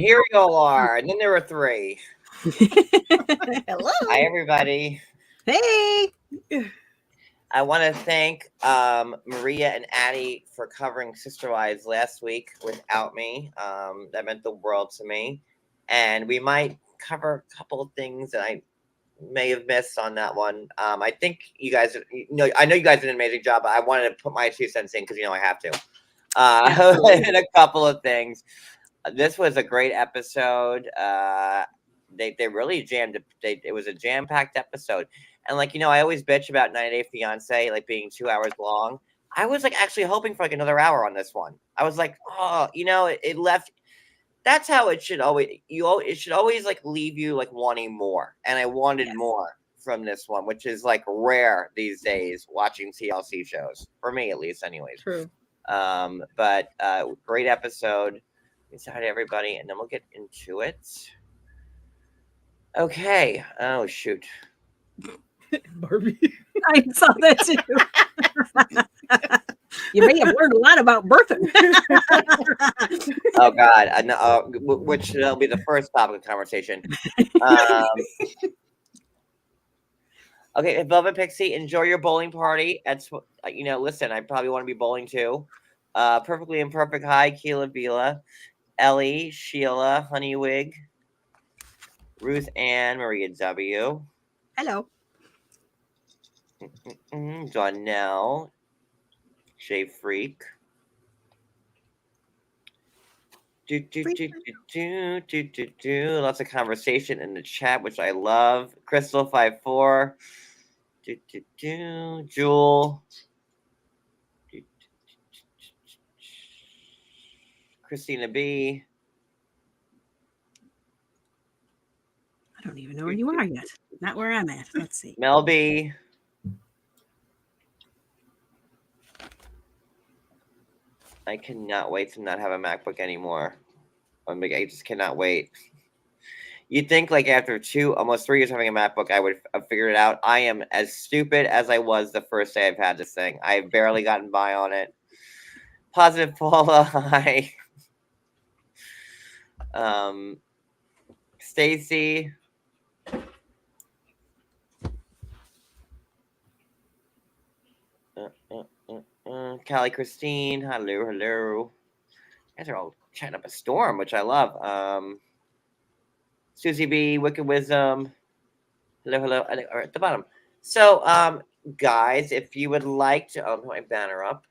here we all are. And then there were three. Hello. Hi, everybody. Hey. I want to thank Maria and Addie for covering Sister Wives last week without me. That meant the world to me. And we might cover a couple of things that I may have missed on that one. I think you guys, I know you guys did an amazing job, but I wanted to put my 2 cents in because, I have to. And a couple of things. This was a great episode. They really jammed it. It was a jam-packed episode. And I always bitch about 90 Day Fiance being 2 hours long. I was actually hoping for another hour on this one. I was like, oh, it left. That's how it should always. It should always leave you wanting more. And I wanted more from this one, which is rare these days watching TLC shows, for me at least, anyways. True. But great episode. Say hi to everybody, and then we'll get into it. Okay. Oh shoot. Barbie. I saw that too. You may have learned a lot about birthing. Oh God. Which will be the first topic of conversation. Okay, Velvet Pixie, enjoy your bowling party. That's listen, I probably want to be bowling too. Perfectly Imperfect. Hi, Keela Vila, Ellie, Sheila, Honeywig, Ruth Ann, Maria W. Hello. Janelle, Shay Freak. Lots of conversation in the chat, which I love. Crystal 54. Jewel. Christina B. I don't even know where you are yet. Not where I'm at. Let's see. Mel B. I cannot wait to not have a MacBook anymore. I just cannot wait. You'd think after almost 3 years having a MacBook, I would have figured it out. I am as stupid as I was the first day I've had this thing. I've barely gotten by on it. Positive Paula, hi. Stacy. Callie Christine, hello. You guys are all chatting up a storm, which I love. Susie B, Wicked Wisdom, hello, at the bottom. So, guys, if you would like to, put my banner up.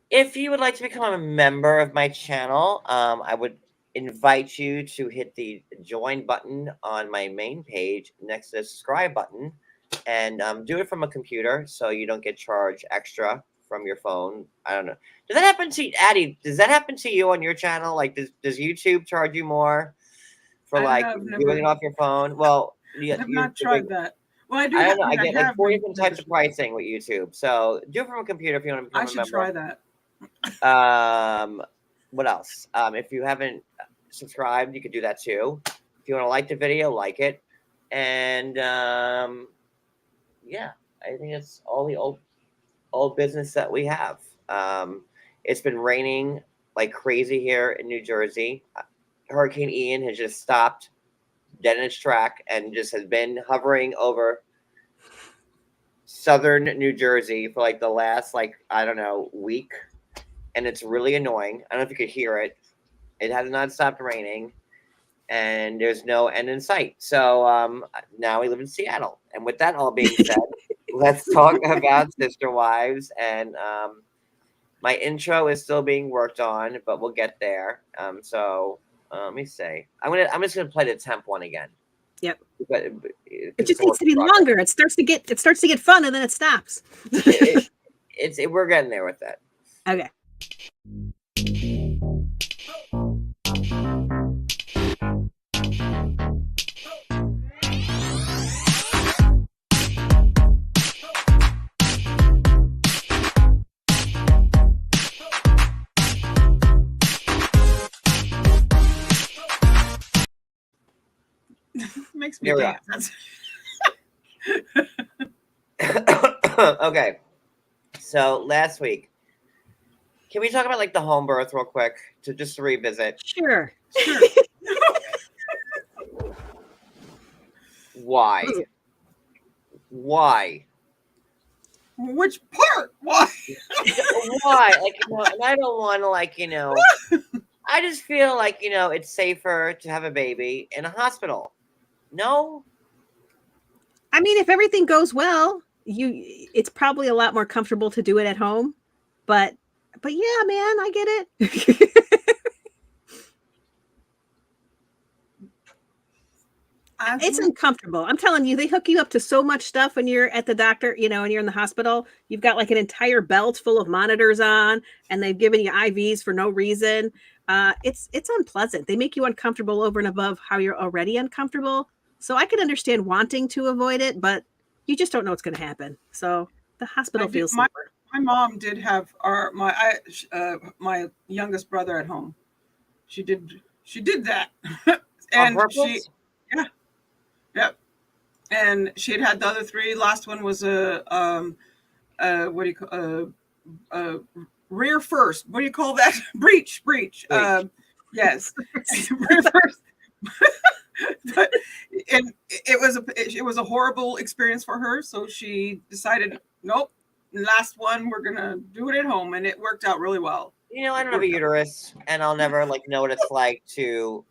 If you would like to become a member of my channel, I would invite you to hit the join button on my main page next to the subscribe button. And do it from a computer so you don't get charged extra from your phone. I don't know. Does that happen to Addie? Does that happen to you on your channel? Does YouTube charge you more for doing it off your phone? Well, I've not tried that. Well, I do. I don't know. I get 4 different types of pricing with YouTube. So do it from a computer if you want to become a member. I should try that. What else? If you haven't subscribed, you could do that too. If you want to like the video, like it. And yeah, I think it's all the old business that we have. It's been raining like crazy here in New Jersey. Hurricane Ian has just stopped dead in its track and just has been hovering over southern New Jersey for the last week. And it's really annoying. I don't know if you could hear it. It has not stopped raining. And there's no end in sight. So now we live in Seattle. And with that all being said, let's talk about Sister Wives. And my intro is still being worked on, but we'll get there. So let me see. I'm just gonna play the temp one again. Yep. It just needs to be longer. It starts to get fun, and then it stops. We're getting there with that. Okay. Makes me dance. Okay. So last week, Can we talk about like the home birth real quick to just to revisit? Sure. Sure. Why? Why? Which part? Why? Why? Like, and I don't want to like, I just feel like, it's safer to have a baby in a hospital. No? I mean, if everything goes well, it's probably a lot more comfortable to do it at home. But yeah, man, I get it. It's uncomfortable. I'm telling you, they hook you up to so much stuff when you're at the doctor, and you're in the hospital. You've got like an entire belt full of monitors on, and they've given you IVs for no reason. It's unpleasant. They make you uncomfortable over and above how you're already uncomfortable. So I can understand wanting to avoid it, but you just don't know what's going to happen. So the hospital feels safer. My mom did have my youngest brother at home. She did that, and Yep. And she had the other three. Last one was a what do you call rear first? What do you call that? Breach. Yes, rear first. But and it was a horrible experience for her. So she decided, nope, last one we're gonna do it at home, and it worked out really well. I don't have a uterus, and I'll never know what it's like to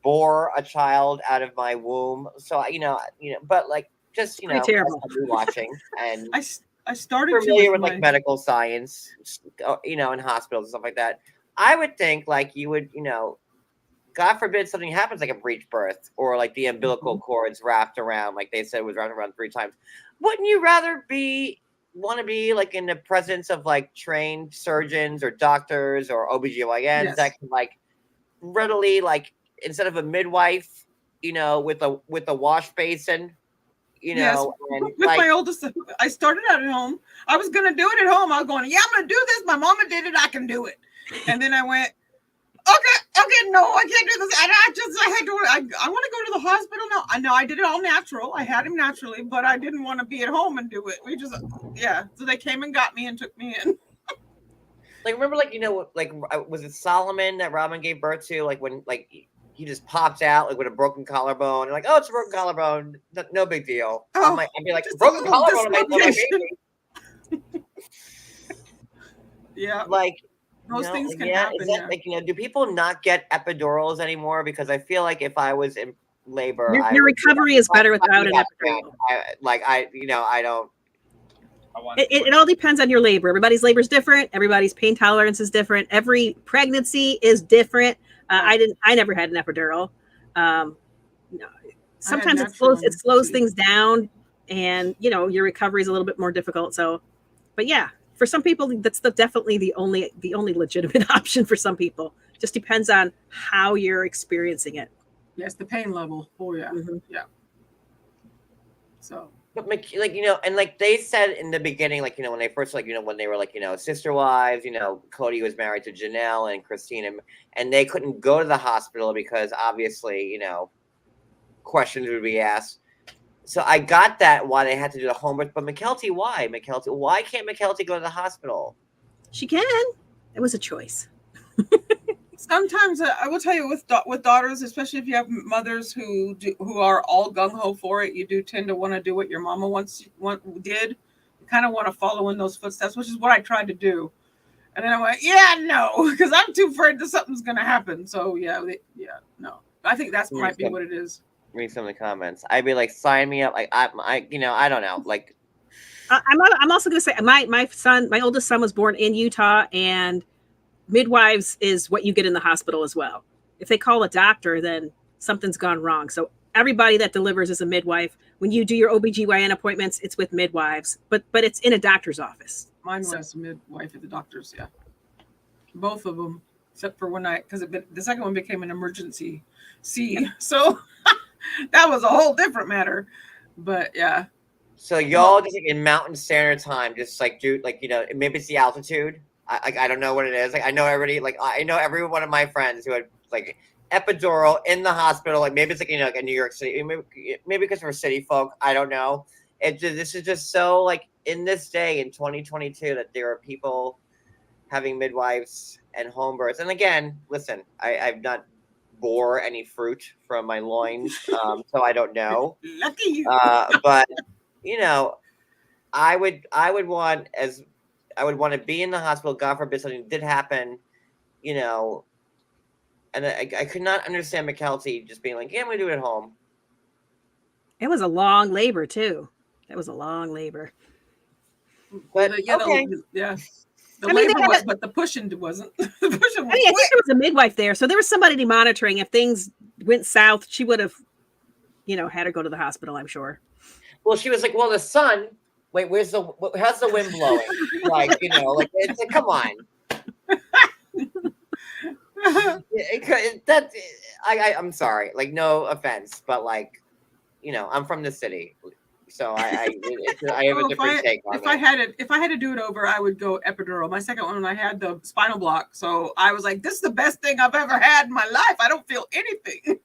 bore a child out of my womb. So but just terrible. I'll be watching, and I started familiar with medical science, in hospitals and stuff like that. I would think you would, God forbid something happens like a breech birth or like the umbilical cords wrapped around, like they said it was wrapped around 3 times. Wouldn't you rather want to be in the presence of trained surgeons or doctors or OBGYNs that can readily instead of a midwife, with a wash basin, Yes. and with my oldest, I started out at home. I was going to do it at home. I was going, I'm going to do this. My mama did it. I can do it. And then I went, okay, no, I can't do this. And I want to go to the hospital now. I know I did it all natural. I had him naturally, but I didn't want to be at home and do it. So they came and got me and took me in. Remember, was it Solomon that Robin gave birth to? When he just popped out with a broken collarbone, and it's a broken collarbone, no big deal. I'd be like, broken collarbone, my baby. Yeah, those things can happen. Do people not get epidurals anymore? Because I feel like if I was in labor, your recovery is better without an epidural. I don't. It all depends on your labor. Everybody's labor is different. Everybody's pain tolerance is different. Every pregnancy is different. I never had an epidural. No. Sometimes it slows things down, and your recovery is a little bit more difficult. So, but yeah, for some people, that's definitely the only legitimate option for some people. Just depends on how you're experiencing it. Yes, the pain level. Oh yeah, yeah. So. But and they said in the beginning, when they first when they were sister wives, Kody was married to Janelle and Christina, and they couldn't go to the hospital because obviously questions would be asked. So I got that why they had to do the home birth, but Mykelti, why can't Mykelti go to the hospital? She can. It was a choice. Sometimes I will tell you with daughters, especially if you have mothers who are all gung ho for it, you do tend to want to do what your mama did. You kind of want to follow in those footsteps, which is what I tried to do. And then I went, no, because I'm too afraid that something's going to happen. So no, I think that might be what it is. Read some of the comments. I'd be sign me up. I don't know. I'm also going to say my oldest son was born in Utah, and midwives is what you get in the hospital as well. If they call a doctor, then something's gone wrong. So everybody that delivers is a midwife. When you do your OBGYN appointments, it's with midwives, but it's in a doctor's office. Mine was a midwife at the doctor's, yeah. Both of them, except for because the second one became an emergency C. So that was a whole different matter. But yeah. So y'all just in Mountain Standard Time, just do maybe it's the altitude. I don't know what it is. I know everybody. I know every one of my friends who had epidural in the hospital. Maybe it's in New York City. Maybe because we're city folk. I don't know. This is just so in this day in 2022 that there are people having midwives and home births. And again, listen, I've not bore any fruit from my loins, so I don't know. Lucky you. But you know, I would want to be in the hospital. God forbid something did happen, you know. And I could not understand McKelty just being like, "Yeah, I'm gonna do it at home." It was a long labor too. It was a long labor. But yeah, okay. The labor was, but the pushing wasn't. The pushing was I think there was a midwife there, so there was somebody monitoring. If things went south, she would have, had her go to the hospital, I'm sure. Well, she was like, "Well, the sun. Wait, how's the wind blowing?" Come on. I'm sorry. Like, no offense, but I'm from the city, so I have a different take on it. If I had to do it over, I would go epidural. My second one, I had the spinal block, so I was like, "This is the best thing I've ever had in my life. I don't feel anything."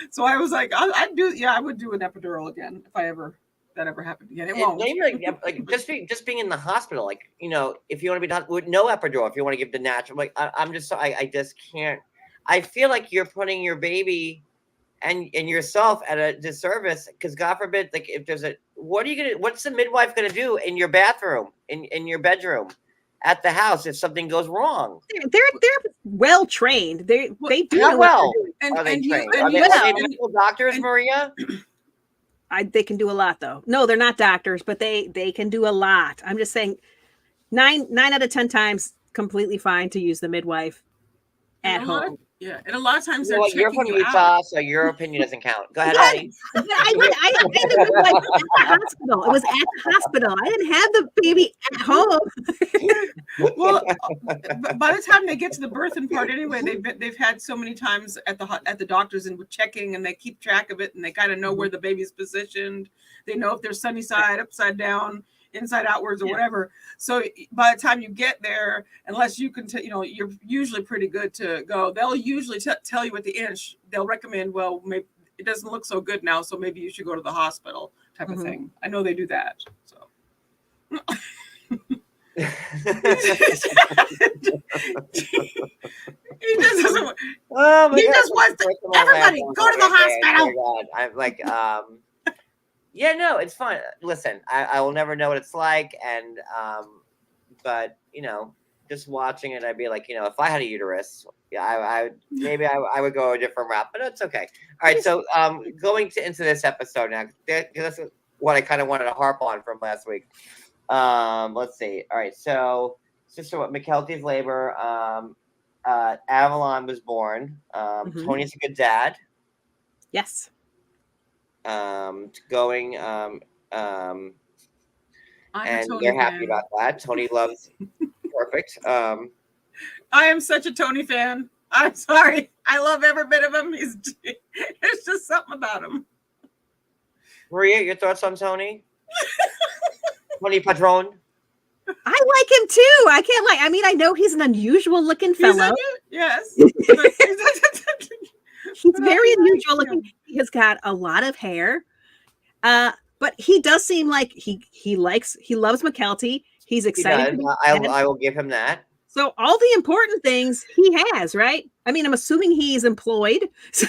So I was like, I would do an epidural again if that ever happened again. It won't. Just being in the hospital, if you want to be with no epidural, if you want to give the natural, I just can't. I feel like you're putting your baby and yourself at a disservice, because God forbid, if there's what's the midwife gonna do in your bathroom, in your bedroom, at the house if something goes wrong? They're well trained. They do how well are they trained? Are they medical doctors, Maria? They can do a lot, though. No, they're not doctors, but they can do a lot. I'm just saying, 9 out of 10 times, completely fine to use the midwife at home. And a lot of times they're checking you're from Utah, so your opinion doesn't count. Go ahead, Addie. I had a midwife at the hospital. It was at the hospital. I didn't have the baby at home. Well, by the time they get to the birthing part, anyway, they've had so many times at the doctors and checking, and they keep track of it, and they kind of know where the baby's positioned. They know if they're sunny side, upside down, inside outwards, or whatever. So by the time you get there, unless you can, you're usually pretty good to go. They'll usually tell you at the end. They'll recommend, well, maybe it doesn't look so good now, so maybe you should go to the hospital, type of thing. I know they do that. So. He just doesn't. He just wants everybody go to the hospital. Oh my God. I'm yeah, no, it's fine. Listen, I will never know what it's like, and but just watching it, I'd be like, if I had a uterus, I would go a different route, but it's okay. All right, so going into this episode now, this is what I kind of wanted to harp on from last week. Let's see. All right, so Sister McKelty's labor. Avalon was born. Tony's a good dad. Yes. And Tony they're happy fan. about that. Tony loves perfect. I am such a Tony fan. I'm sorry. I love every bit of him. There's just something about him. Maria, your thoughts on Tony? Tony Padron? I like him too. I can't lie. I mean, I know he's an unusual looking fellow. Yes. He's very unusual looking. He has got a lot of hair. But he does seem like he loves McKelty. He's excited. I will give him that. So all the important things he has, right? I mean, I'm assuming he's employed. So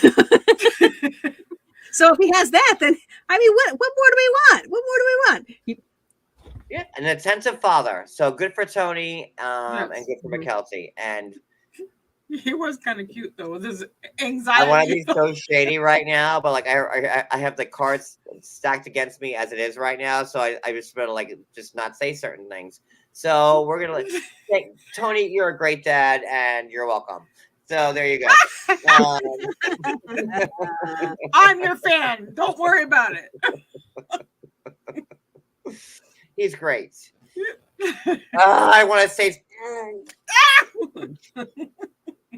if he has that, then I mean, what more do we want? What more do we want? Yeah, an attentive father. So good for Tony, and good for McKelty. And he was kind of cute though with his anxiety. I want to be so shady right now, but I have the cards stacked against me as it is right now, so I just better just not say certain things. So we're gonna say, Tony, you're a great dad, and you're welcome. So there you go. I'm your fan. Don't worry about it. He's great. I want to say,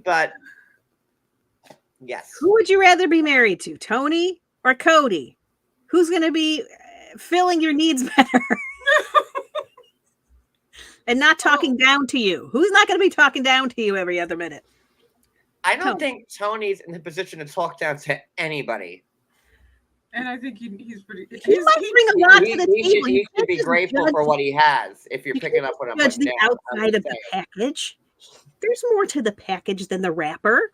but yes. Who would you rather be married to, Tony or Kody? Who's going to be filling your needs better and not talking down to you? Who's not going to be talking down to you every other minute? I don't think Tony's in the position to talk down to anybody. And I think he's pretty. He might bring a lot to the table. He should be grateful for what he has. If you're picking up what I'm judge putting the down, outside of the package. There's more to the package than the wrapper.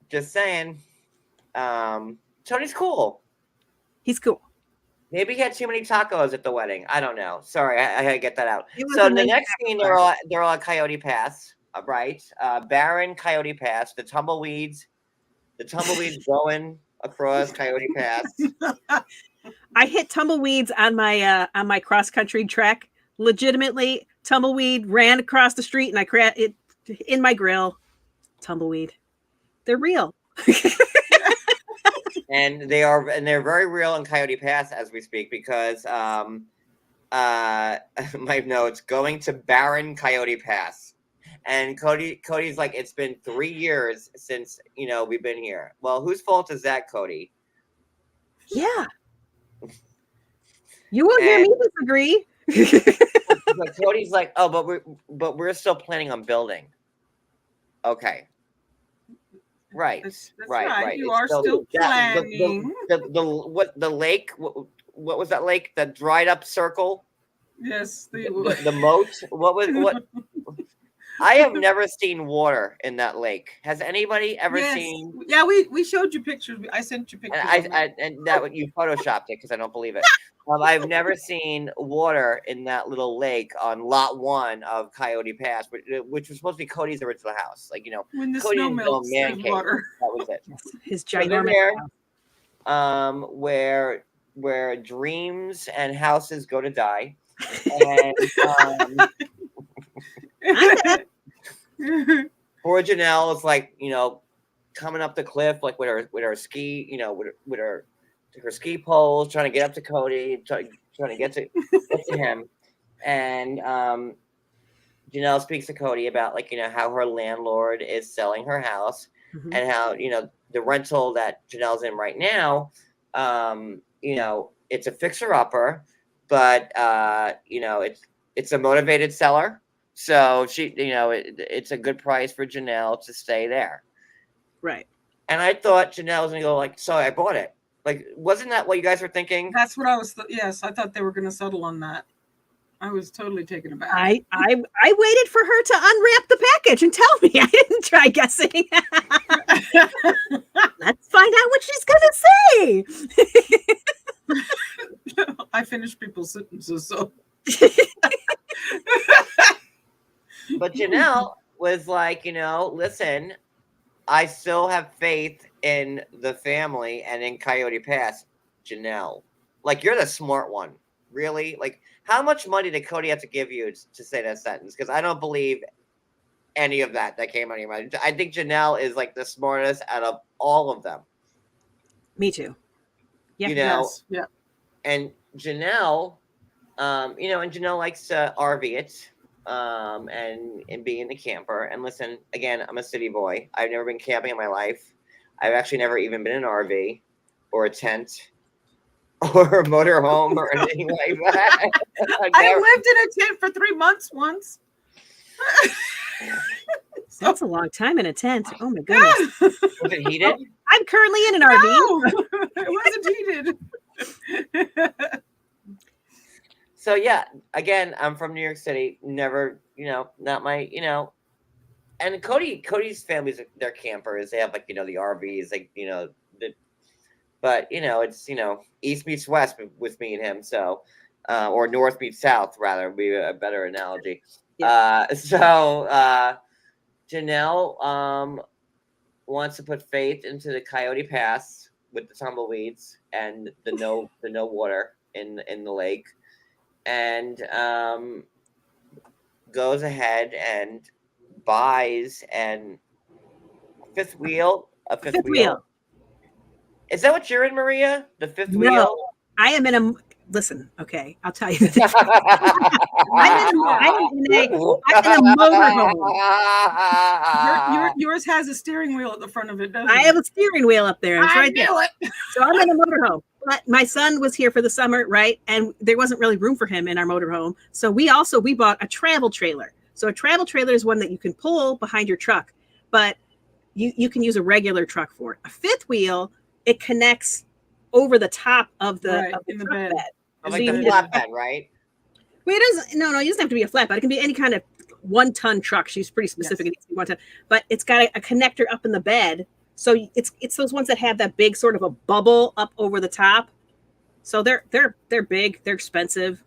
Just saying. Tony's cool. He's cool. Maybe he had too many tacos at the wedding. I don't know. Sorry, I had to get that out. It was So a the nice next scene, they're all at Coyote Pass, right? Barren Coyote Pass. The tumbleweeds going across Coyote Pass. I hit tumbleweeds on my cross country trek. Legitimately, tumbleweed ran across the street, and I cracked it in my grill. Tumbleweed, they're real. And they're very real in Coyote Pass as we speak, because my notes, going to barren Coyote Pass. And Cody's like, it's been 3 years since we've been here. Well, whose fault is that, Kody? Yeah. You won't hear me disagree. But Cody's like, oh, but we're still planning on building. Okay. Right. That's right. You It's are still planning. The lake? What was that lake? The dried up circle? Yes. The moat? What? I have never seen water in that lake. Has anybody ever seen? Yeah, we showed you pictures. I sent you pictures. And that you photoshopped it because I don't believe it. I've never seen water in that little lake on lot 1 of Coyote Pass, which was supposed to be Cody's original house. When the Cody snow didn't melts, build a man there's cave. water. That was it. His So they're ginormous there, where dreams and houses go to die. And poor Janelle is like, coming up the cliff, like with her ski, with her ski poles, trying to get up to Kody, trying to get to him. And Janelle speaks to Kody about how her landlord is selling her house, Mm-hmm. and how the rental that Janelle's in right now, it's a fixer upper, but it's a motivated seller. So she, it's a good price for Janelle to stay there. Right. And I thought Janelle was going to go like, so I bought it. Like, wasn't that what you guys were thinking? That's what I was. Yes, I thought they were going to settle on that. I was totally taken aback. I waited for her to unwrap the package and tell me. I didn't try guessing. Let's find out what she's going to say. I finish people's sentences, so. But Janelle was like, listen, I still have faith in the family and in Coyote Pass. Janelle, like, you're the smart one. Really? Like, how much money did Kody have to give you to say that sentence? Because I don't believe any of that came out of your mouth. I think Janelle is like the smartest out of all of them. Me too. Yeah. Yes. Yeah. And Janelle, and Janelle likes to RV it. And be in the camper. And listen, again, I'm a city boy. I've never been camping in my life. I've actually never even been in an RV or a tent or a motorhome or anything like that. I lived in a tent for 3 months once. That's a long time in a tent. Oh my goodness. Was it heated? I'm currently in an RV. No, it wasn't heated. So yeah, again, I'm from New York City. Never, not my, and Cody's family's, they're campers. They have the RVs, but it's east meets west with me and him. So, or north meets south, rather, would be a better analogy. Yeah. Janelle wants to put faith into the Coyote Pass with the tumbleweeds and the no water in the lake. And goes ahead and buys a fifth wheel. Is that what you're in, Maria? The fifth wheel? I am in a. Listen, okay, I'll tell you. I'm in a motorhome. Yours has a steering wheel at the front of it, doesn't it? I have a steering wheel up there. It's right there. It. So I'm in a motorhome. But my son was here for the summer, right? And there wasn't really room for him in our motorhome. So we bought a travel trailer. So a travel trailer is one that you can pull behind your truck. But, you can use a regular truck for it. A fifth wheel, it connects over the top of the, of the in the truck bed. bed. Like the flatbed, right? Well, it doesn't. No, it doesn't have to be a flatbed. It can be any kind of 1-ton truck. She's pretty specific. Yes. It needs to be 1 ton, but it's got a connector up in the bed. So it's those ones that have that big sort of a bubble up over the top. So they're big. They're expensive.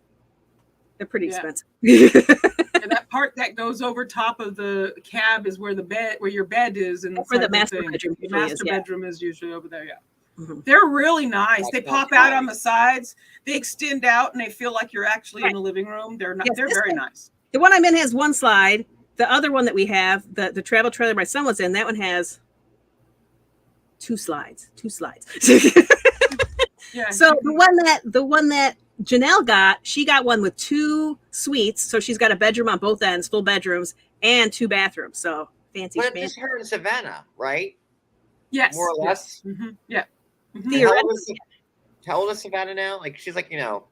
They're pretty expensive. And that part that goes over top of the cab is where your bed is, and where the master bedroom. The master bedroom is usually over there. Yeah. Mm-hmm. They're really nice. They pop out on the sides. They extend out, and they feel like you're actually in the living room. They're not. Yes, they're very nice. The one I'm in has 1 slide. The other one that we have, the travel trailer my son was in, that one has 2 slides. 2 slides. Yeah. So the one that Janelle got, she got one with 2 suites. So she's got a bedroom on both ends, full bedrooms, and 2 bathrooms. So fancy. But it's just her in Savannah, right? Yes. More or less. Mm-hmm. Yeah. Mm-hmm. How old is Savannah now? Like she's like, not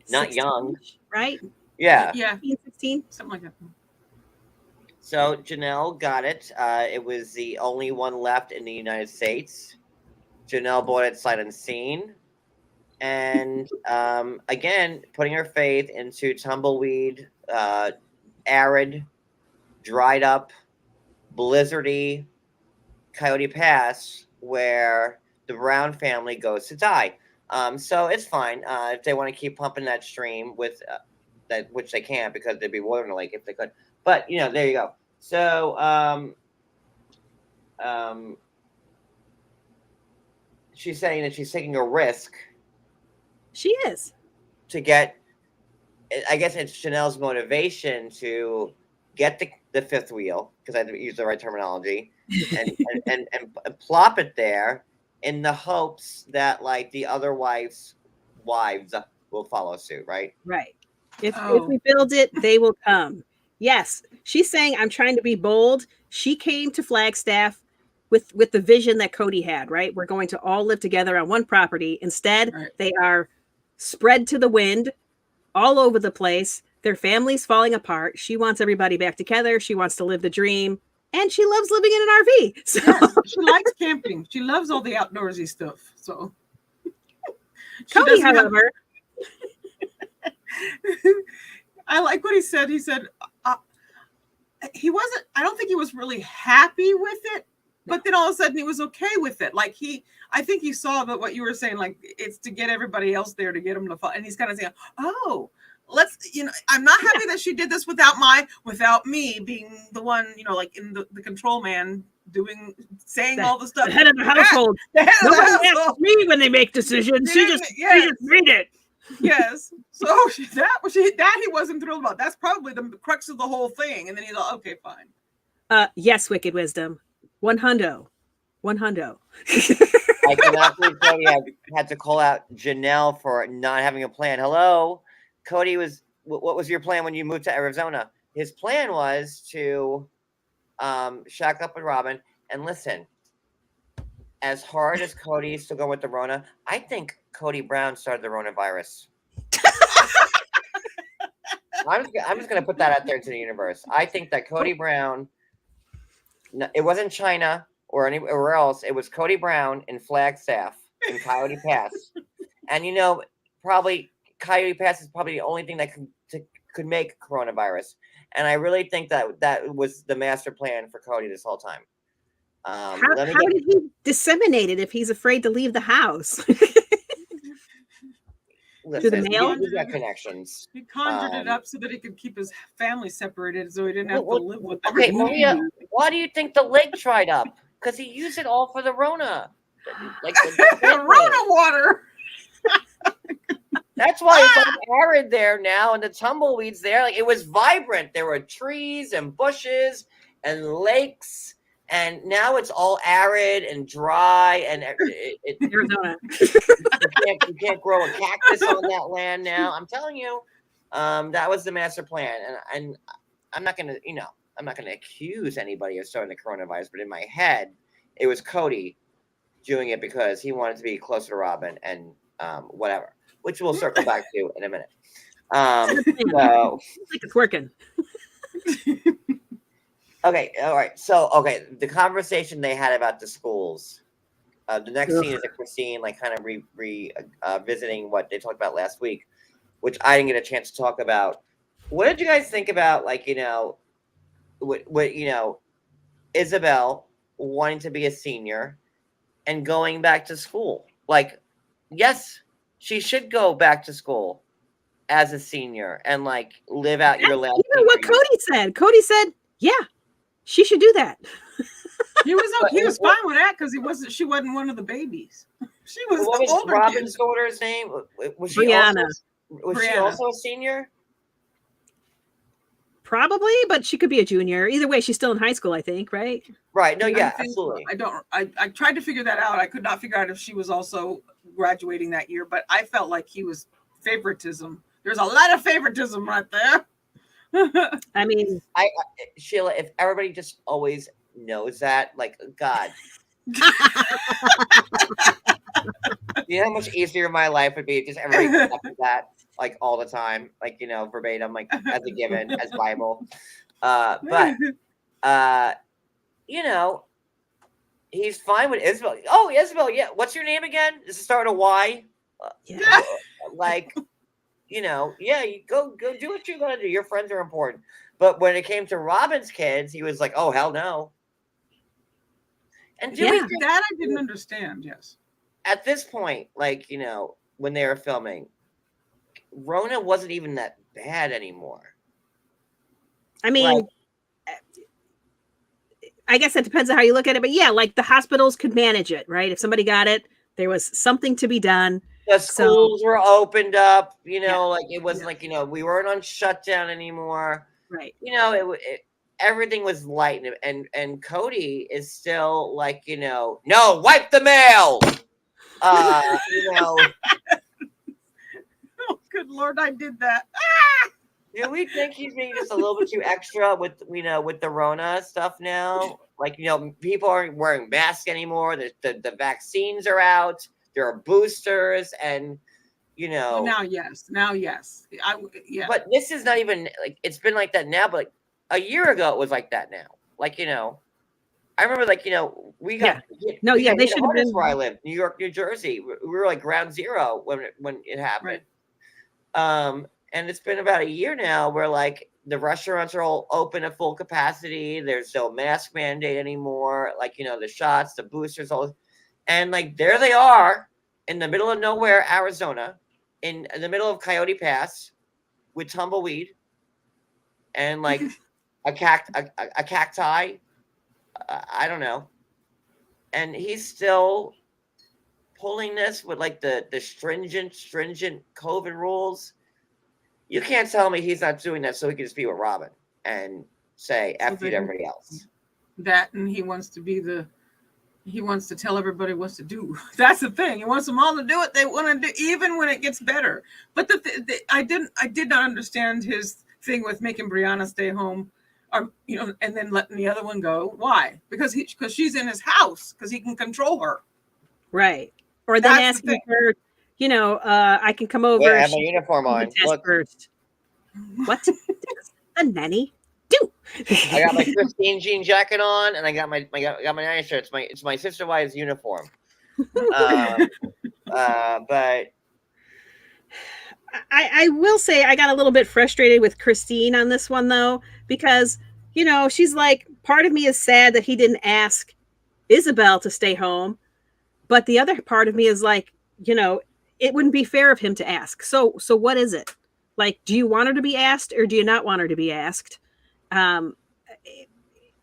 16, young. Right? Yeah. Yeah. 16, something like that. So Janelle got it. It was the only one left in the United States. Janelle bought it sight unseen. And again, putting her faith into tumbleweed, arid, dried up, blizzardy Coyote Pass, where the Brown family goes to die. So it's fine if they want to keep pumping that stream with that, which they can't because there'd be water in the lake if they could. But there you go. So she's saying that she's taking a risk. She is. To get, I guess it's Janelle's motivation to get the fifth wheel, because I had to use the right terminology, and plop it there in the hopes that like the other wives will follow suit, right? Right. If we build it, they will come. Yes. She's saying, I'm trying to be bold. She came to Flagstaff with the vision that Kody had, right? We're going to all live together on one property. Instead, they are spread to the wind all over the place. Their family's falling apart. She wants everybody back together. She wants to live the dream. And she loves living in an RV. So. Yes, she likes camping. She loves all the outdoorsy stuff. So Kody, however, I like what he said. He said he wasn't. I don't think he was really happy with it, but then all of a sudden he was okay with it. Like I think he saw that what you were saying. Like it's to get everybody else there to get him to fall, and he's kind of saying, "Oh, let's." I'm not happy that she did this without me being the one. Like in the control man saying all the stuff. The head of the household. Nobody asks me when they make decisions. She just read it. Yes. So that he wasn't thrilled about. That's probably the crux of the whole thing. And then he's like, okay, fine. Yes, Wicked Wisdom. 100. I cannot believe Kody had to call out Janelle for not having a plan. Hello, Kody what was your plan when you moved to Arizona? His plan was to shack up with Robin. And listen, as hard as Kody is still going with the Rona, I think Kody Brown started the coronavirus. I'm just going to put that out there to the universe. I think that Kody Brown, it wasn't China or anywhere else. It was Kody Brown in Flagstaff in Coyote Pass. And probably Coyote Pass is probably the only thing that could make coronavirus. And I really think that was the master plan for Kody this whole time. How did he disseminate it if he's afraid to leave the house? Listen, he's got connections. He conjured it up so that he could keep his family separated, so he didn't have to live with them. Okay, Maria, why do you think the lake dried up? Because he used it all for the Rona, like the Rona water. That's why it's all arid there now, and the tumbleweeds there. Like it was vibrant. There were trees and bushes and lakes. And now it's all arid and dry, and Arizona. you can't grow a cactus on that land now. I'm telling you, that was the master plan. And I'm not gonna, I'm not gonna accuse anybody of starting the coronavirus, but in my head, it was Kody doing it because he wanted to be closer to Robin and whatever, which we'll circle back to in a minute. So like it's working. Okay, all right. So, okay, the conversation they had about the schools. The next scene is Christine, like, kind of visiting what they talked about last week, which I didn't get a chance to talk about. What did you guys think about, like, what Isabel wanting to be a senior and going back to school? Like, yes, she should go back to school as a senior and like live out your last. Even what Kody said. Kody said, "Yeah, she should do that." He was fine with that because she wasn't one of the babies. She was what the was older Robin's kid. daughter's name? Was she Brianna. She also a senior? Probably, but she could be a junior. Either way, she's still in high school, I think, right? Right. No, yeah, absolutely. I tried to figure that out. I could not figure out if she was also graduating that year, but I felt like he was favoritism. There's a lot of favoritism right there. I mean, Sheila, if everybody just always knows that, like, God. You know how much easier my life would be if just everybody accepted that, like, all the time, like, verbatim, like, as a given, as Bible. But he's fine with Isabel. Oh, Isabel, yeah. What's your name again? Does it start with a Y? Yeah. Like, yeah, you go do what you're gonna do. Your friends are important. But when it came to Robin's kids, he was like, "Oh, hell no." And that I didn't understand. Yes. At this point, like, when they were filming, Rona wasn't even that bad anymore. I mean, I guess it depends on how you look at it, but yeah, like the hospitals could manage it, right? If somebody got it, there was something to be done. The schools were opened up, like it wasn't like, we weren't on shutdown anymore. Right. Everything was light, and Kody is still like, no, wipe the mail. Oh, good Lord, I did that. Do we think he's being just a little bit too extra with the Rona stuff now? Like, people aren't wearing masks anymore. The vaccines are out. There are boosters, and Well, now yes. Yeah. But this is not even like it's been like that now. But like a year ago, it was like that now. Like, I remember, like, we got they should have been where I live, New York, New Jersey. We were like ground zero when it happened. Right. And it's been about a year now where like the restaurants are all open at full capacity. There's no mask mandate anymore. Like, the shots, the boosters, all, and like there they are in the middle of nowhere, Arizona, in the middle of Coyote Pass, with tumbleweed and like a cacti. I don't know. And he's still pulling this with like the stringent COVID rules. You can't tell me he's not doing that so he can just be with Robin and say F you to everybody else. That, and he wants to tell everybody what to do. That's the thing. He wants them all to do what they want to do, even when it gets better. But I did not understand his thing with making Brianna stay home, or and then letting the other one go. Why? Because she's in his house, because he can control her. Right. Or then asking her, I can come over. Yeah, I have my uniform on. Look. First. What does a nanny do? I got my Christine jean jacket on, and I got my nice shirt. It's my sister wives uniform. But I will say I got a little bit frustrated with Christine on this one though, because she's like, part of me is sad that he didn't ask Isabel to stay home, but the other part of me is like, it wouldn't be fair of him to ask. So what is it? Like, do you want her to be asked or do you not want her to be asked?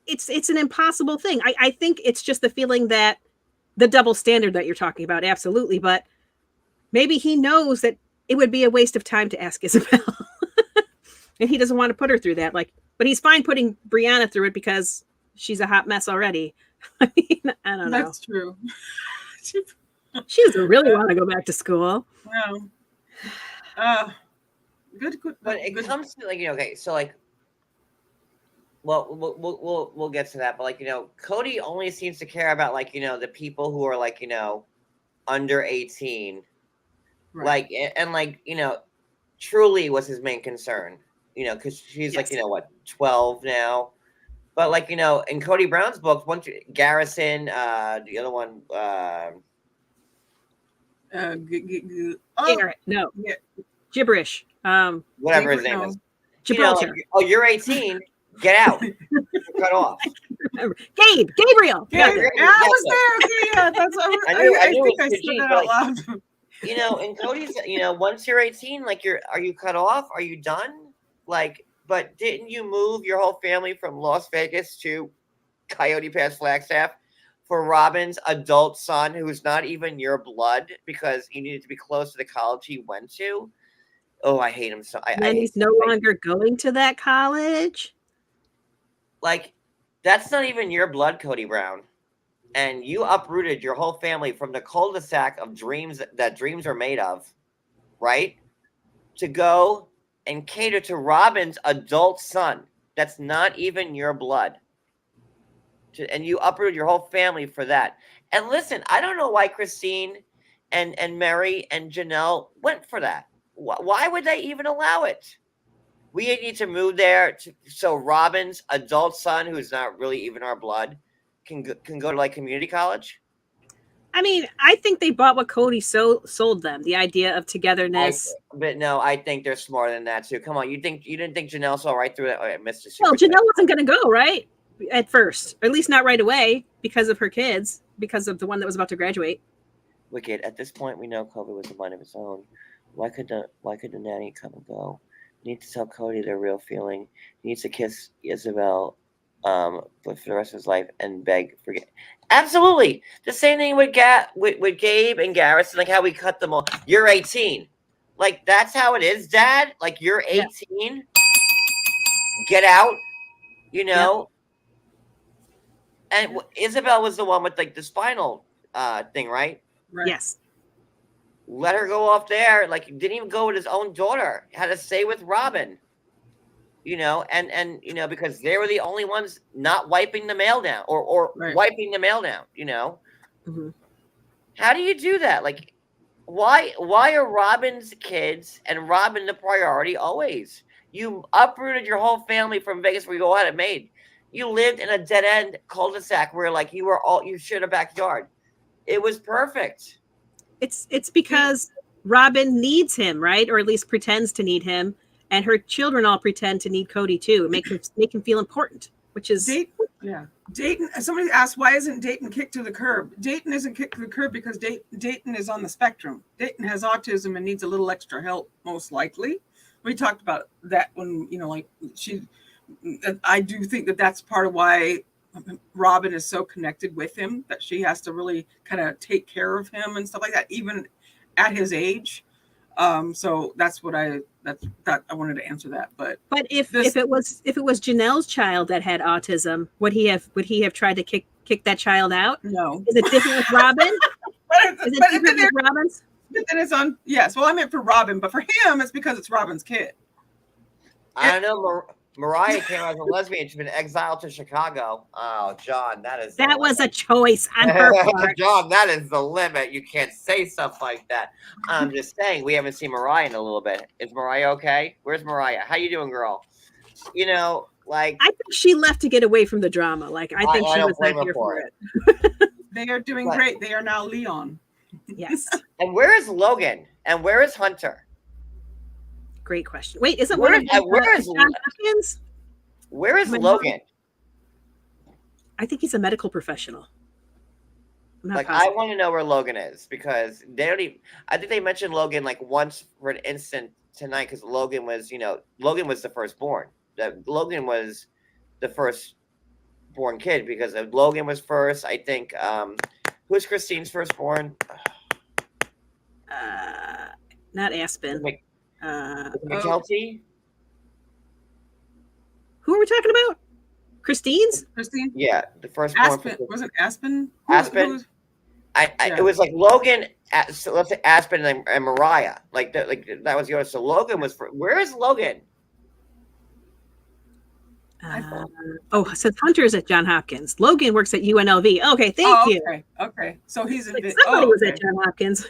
It's an impossible thing. I think it's just the feeling that the double standard that you're talking about. Absolutely. But maybe he knows that it would be a waste of time to ask Isabel and he doesn't want to put her through that. But he's fine putting Brianna through it because she's a hot mess already. I mean, I don't know. That's true. She doesn't really want to go back to school. Well, good. But it comes to like, okay, so like, well, we'll get to that. But like, Kody only seems to care about like, the people who are like, under 18, right. Like, and like, truly was his main concern, because she's like, 12 now. But like, in Kody Brown's book, Garrison, the other one, Garrett, no, yeah. gibberish. Whatever his name is. Gibraltar. You're 18. Get out. You're cut off. Gabriel. Yeah, I was there. Okay, yeah, that's. I think I said that out loud. In Kody's, once you're 18, like are you cut off? Are you done? Like, but didn't you move your whole family from Las Vegas to Coyote Pass, Flagstaff for Robin's adult son, who's not even your blood, because he needed to be close to the college he went to? Oh, I hate him so. He's no longer going to that college. Like, that's not even your blood, Kody Brown. And you uprooted your whole family from the cul-de-sac of dreams that dreams are made of, right? To go and cater to Robin's adult son. That's not even your blood. And you uprooted your whole family for that. And listen, I don't know why Christine and Mary and Janelle went for that. Why would they even allow it? We need to move there so Robin's adult son, who's not really even our blood, can go to like community college. I mean, I think they bought what Kody sold them, the idea of togetherness. But no, I think they're smarter than that too. Come on, you didn't think Janelle saw right through that? Oh, I missed it. Well, Janelle wasn't going to go right at first, or at least not right away, because of her kids, because of the one that was about to graduate. Wicked. At this point, we know COVID was a mind of its own. Why could the nanny come and go? You need to tell Kody their real feeling. He needs to kiss Isabel for the rest of his life and beg forget. Absolutely. The same thing with Gabe and Garrison, like how we cut them all. You're 18. Like, that's how it is, Dad. Like, you're 18. Yeah. Get out. Yeah. And Isabel was the one with like the spinal thing, right? Yes. Let her go off there. Like, didn't even go with his own daughter. Had to stay with Robin. And because they were the only ones not wiping the mail down or wiping the mail down, Mm-hmm. How do you do that? Like, why are Robin's kids and Robin the priority always? You uprooted your whole family from Vegas where you all had it made. You lived in a dead end cul-de-sac where like you shared a backyard. It was perfect. It's because Robin needs him, right? Or at least pretends to need him. And her children all pretend to need Kody too. Make him feel important, which is Dayton. Somebody asked, why isn't Dayton kicked to the curb? Dayton isn't kicked to the curb because Dayton is on the spectrum. Dayton has autism and needs a little extra help, most likely. We talked about that when I do think that that's part of why Robin is so connected with him, that she has to really kind of take care of him and stuff like that, even at his age. So that's what I wanted to answer that. But if it was Janelle's child that had autism, would he have tried to kick that child out? No. Is it different with Robin? Is it different with Robin's? But then it's on. Yes. Well, I meant for Robin, but for him, it's because it's Robin's kid. I don't know. Mariah came out as a lesbian. She's been exiled to Chicago. Oh, John, that was a choice on her part. John, that is the limit. You can't say stuff like that. I'm just saying, we haven't seen Mariah in a little bit. Is Mariah okay? Where's Mariah? How you doing, girl? I think she left to get away from the drama. Like, I think she was not here for it. They are doing great. They are now Leon. Yes. And where is Logan? And where is Hunter? Great question. Wait, isn't where is John Hopkins? Where is Logan? I think he's a medical professional. I want to know where Logan is, because they don't even. I think they mentioned Logan like once for an instant tonight, because Logan was the firstborn. Logan was the firstborn kid, because Logan was first. I think. Who's Christine's firstborn? Not Aspen. McKelty? Who are we talking about? Christine? Yeah, the firstborn. Aspen. Wasn't Aspen? Aspen? It was like Logan, so let's say Aspen and Mariah. That was yours. So Logan was where is Logan? Since Hunter is at John Hopkins. Logan works at UNLV. Okay, thank you. Okay. So he's somebody was at John Hopkins.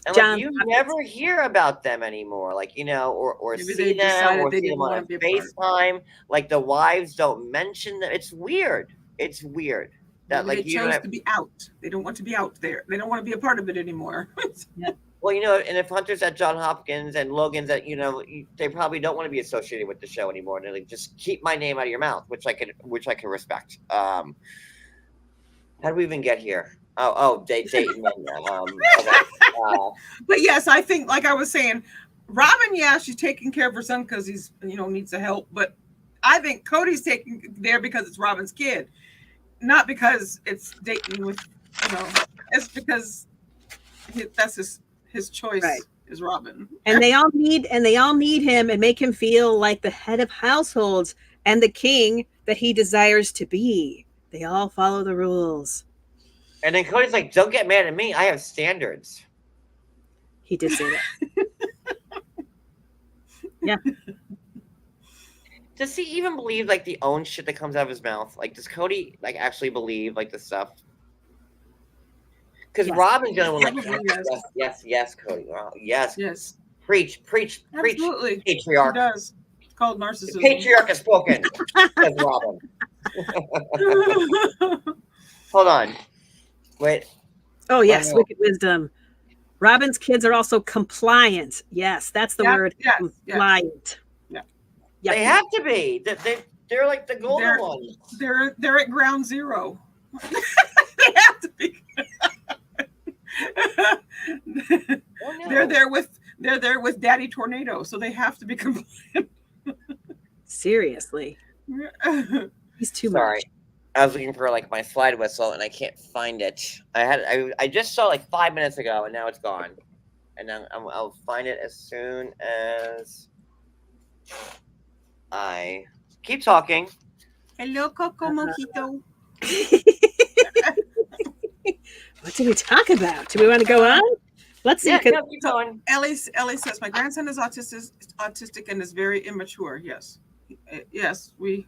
And John like you Hopkins. never hear about them anymore, like or Maybe see they them decided or they see didn't them on want a to be a part. FaceTime. Like the wives don't mention them. It's weird. It's weird that Maybe like they you chose don't. to be out. They don't want to be out there. They don't want to be a part of it anymore. Well, and if Hunter's at John Hopkins and Logan's at, they probably don't want to be associated with the show anymore. And they're like, just keep my name out of your mouth, which I can respect. How do we even get here? Dayton. Okay. But yes, I think, like I was saying, Robin, yeah, she's taking care of her son because he's, needs the help. But I think Cody's taking there because it's Robin's kid, not because it's Dayton with, it's because that's his choice. Right. Is Robin. And they all need him and make him feel like the head of households and the king that he desires to be. They all follow the rules. And then Cody's like, don't get mad at me. I have standards. He did say that. Yeah. Does he even believe like the own shit that comes out of his mouth? Like, does Kody like actually believe like the stuff? Because Robin's gonna like, yes, Kody. Wow, yes. Preach. Absolutely. Patriarch. He does. It's called narcissism. The patriarch has spoken. Says Robin. Hold on. Wait. Oh yes, wicked wisdom. Robin's kids are also compliant. Yes, that's the word. Yes, compliant. Yeah. Yep. They have to be. They're like the golden ones. They're at ground zero. They have to be. They're there with Daddy Tornado, so they have to be compliant. Seriously. He's too much. I was looking for like my slide whistle and I can't find it. I just saw like 5 minutes ago and now it's gone. And then I'll find it as soon as I keep talking. Hello, Coco Mojito. What did we talk about? Do we want to go on? Let's see. Keep going. Ellie says my grandson is autistic and is very immature. Yes, we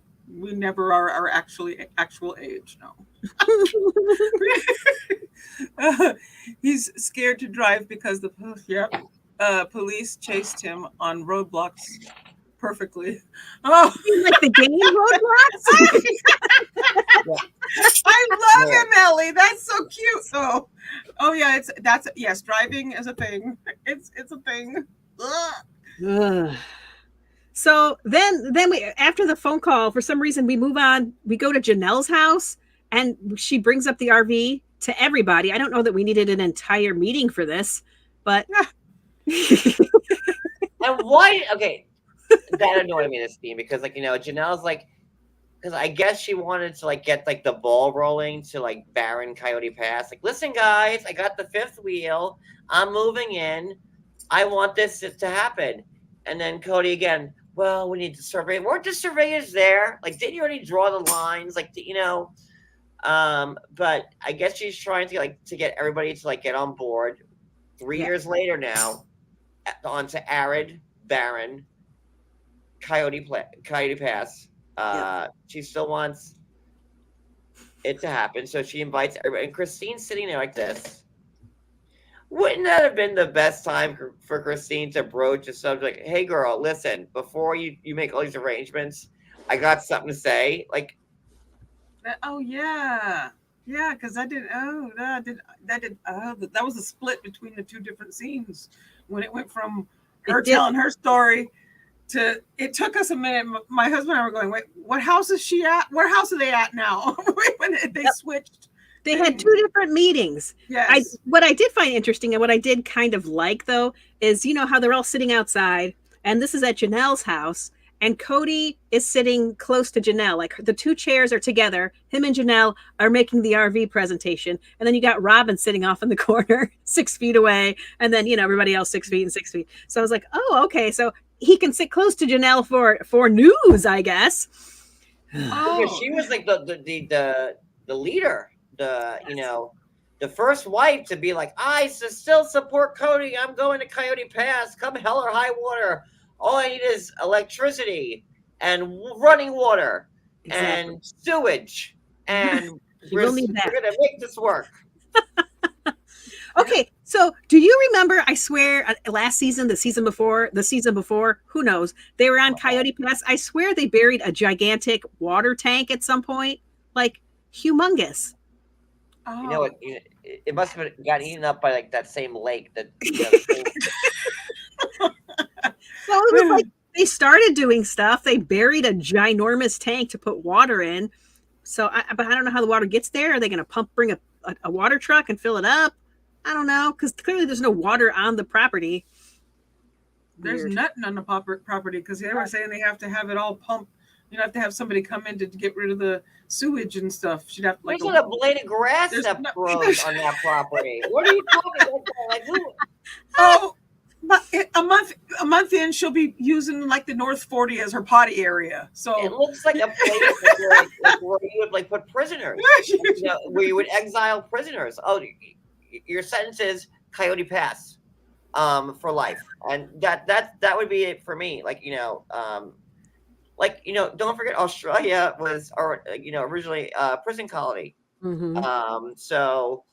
never are our actual age. No. He's scared to drive because the police chased him on roadblocks perfectly. Oh, like the game roadblocks. I love him, Ellie. That's so cute. Oh yeah, yes, driving is a thing. It's a thing. So then we, after the phone call, for some reason we move on. We go to Janelle's house and she brings up the RV to everybody. I don't know that we needed an entire meeting for this, but and why? Okay, that annoyed me, this theme, because like Janelle's like, because I guess she wanted to like get like the ball rolling to like Baron Coyote Pass. Like, listen, guys, I got the fifth wheel. I'm moving in. I want this to happen. And then Kody again. Well, we need to survey. Weren't the surveyors there? Like, didn't you already draw the lines? Like, But I guess she's trying to get everybody to like get on board. 3 years later now, onto arid, barren, Coyote Pass. She still wants it to happen, so she invites everybody. And Christine's sitting there like this. Wouldn't that have been the best time for Christine to broach a subject? Like, hey, girl, listen, before you make all these arrangements, I got something to say. Like, oh yeah, because that was a split between the two different scenes when it went from her telling her story to. It took us a minute. My husband and I were going, wait, what house is she at? Where house are they at now? When they switched. They had two different meetings. Yes. What I did find interesting and what I did kind of like, though, is how they're all sitting outside, and this is at Janelle's house, and Kody is sitting close to Janelle. Like, the two chairs are together. Him and Janelle are making the RV presentation, and then you got Robin sitting off in the corner 6 feet away, and then everybody else 6 feet and 6 feet. So I was like, oh, okay, so he can sit close to Janelle for news, I guess. Because she was like the leader. The first wife to be like, I still support Kody. I'm going to Coyote Pass. Come hell or high water. All I need is electricity and running water and sewage. And we're going to make this work. Okay, So, do you remember? I swear, last season, the season before, who knows? They were on Coyote Pass. I swear they buried a gigantic water tank at some point, like humongous. You know what? It must have got eaten up by like that same lake that. So it was like they started doing stuff. They buried a ginormous tank to put water in. So, but I don't know how the water gets there. Are they going to bring a water truck and fill it up? I don't know, because clearly there's no water on the property. There's nothing on the property because they were saying they have to have it all pumped. You have to have somebody come in to get rid of the sewage and stuff. She'd have like there's not a blade of grass that grows on that property. What are you talking about? Like, oh, but a month in, she'll be using like the North 40 as her potty area. So it looks like a place where you would like put prisoners, where you would exile prisoners. Oh, your sentence is Coyote Pass, for life, and that would be it for me. Like don't forget Australia was originally a prison colony. Mm-hmm. So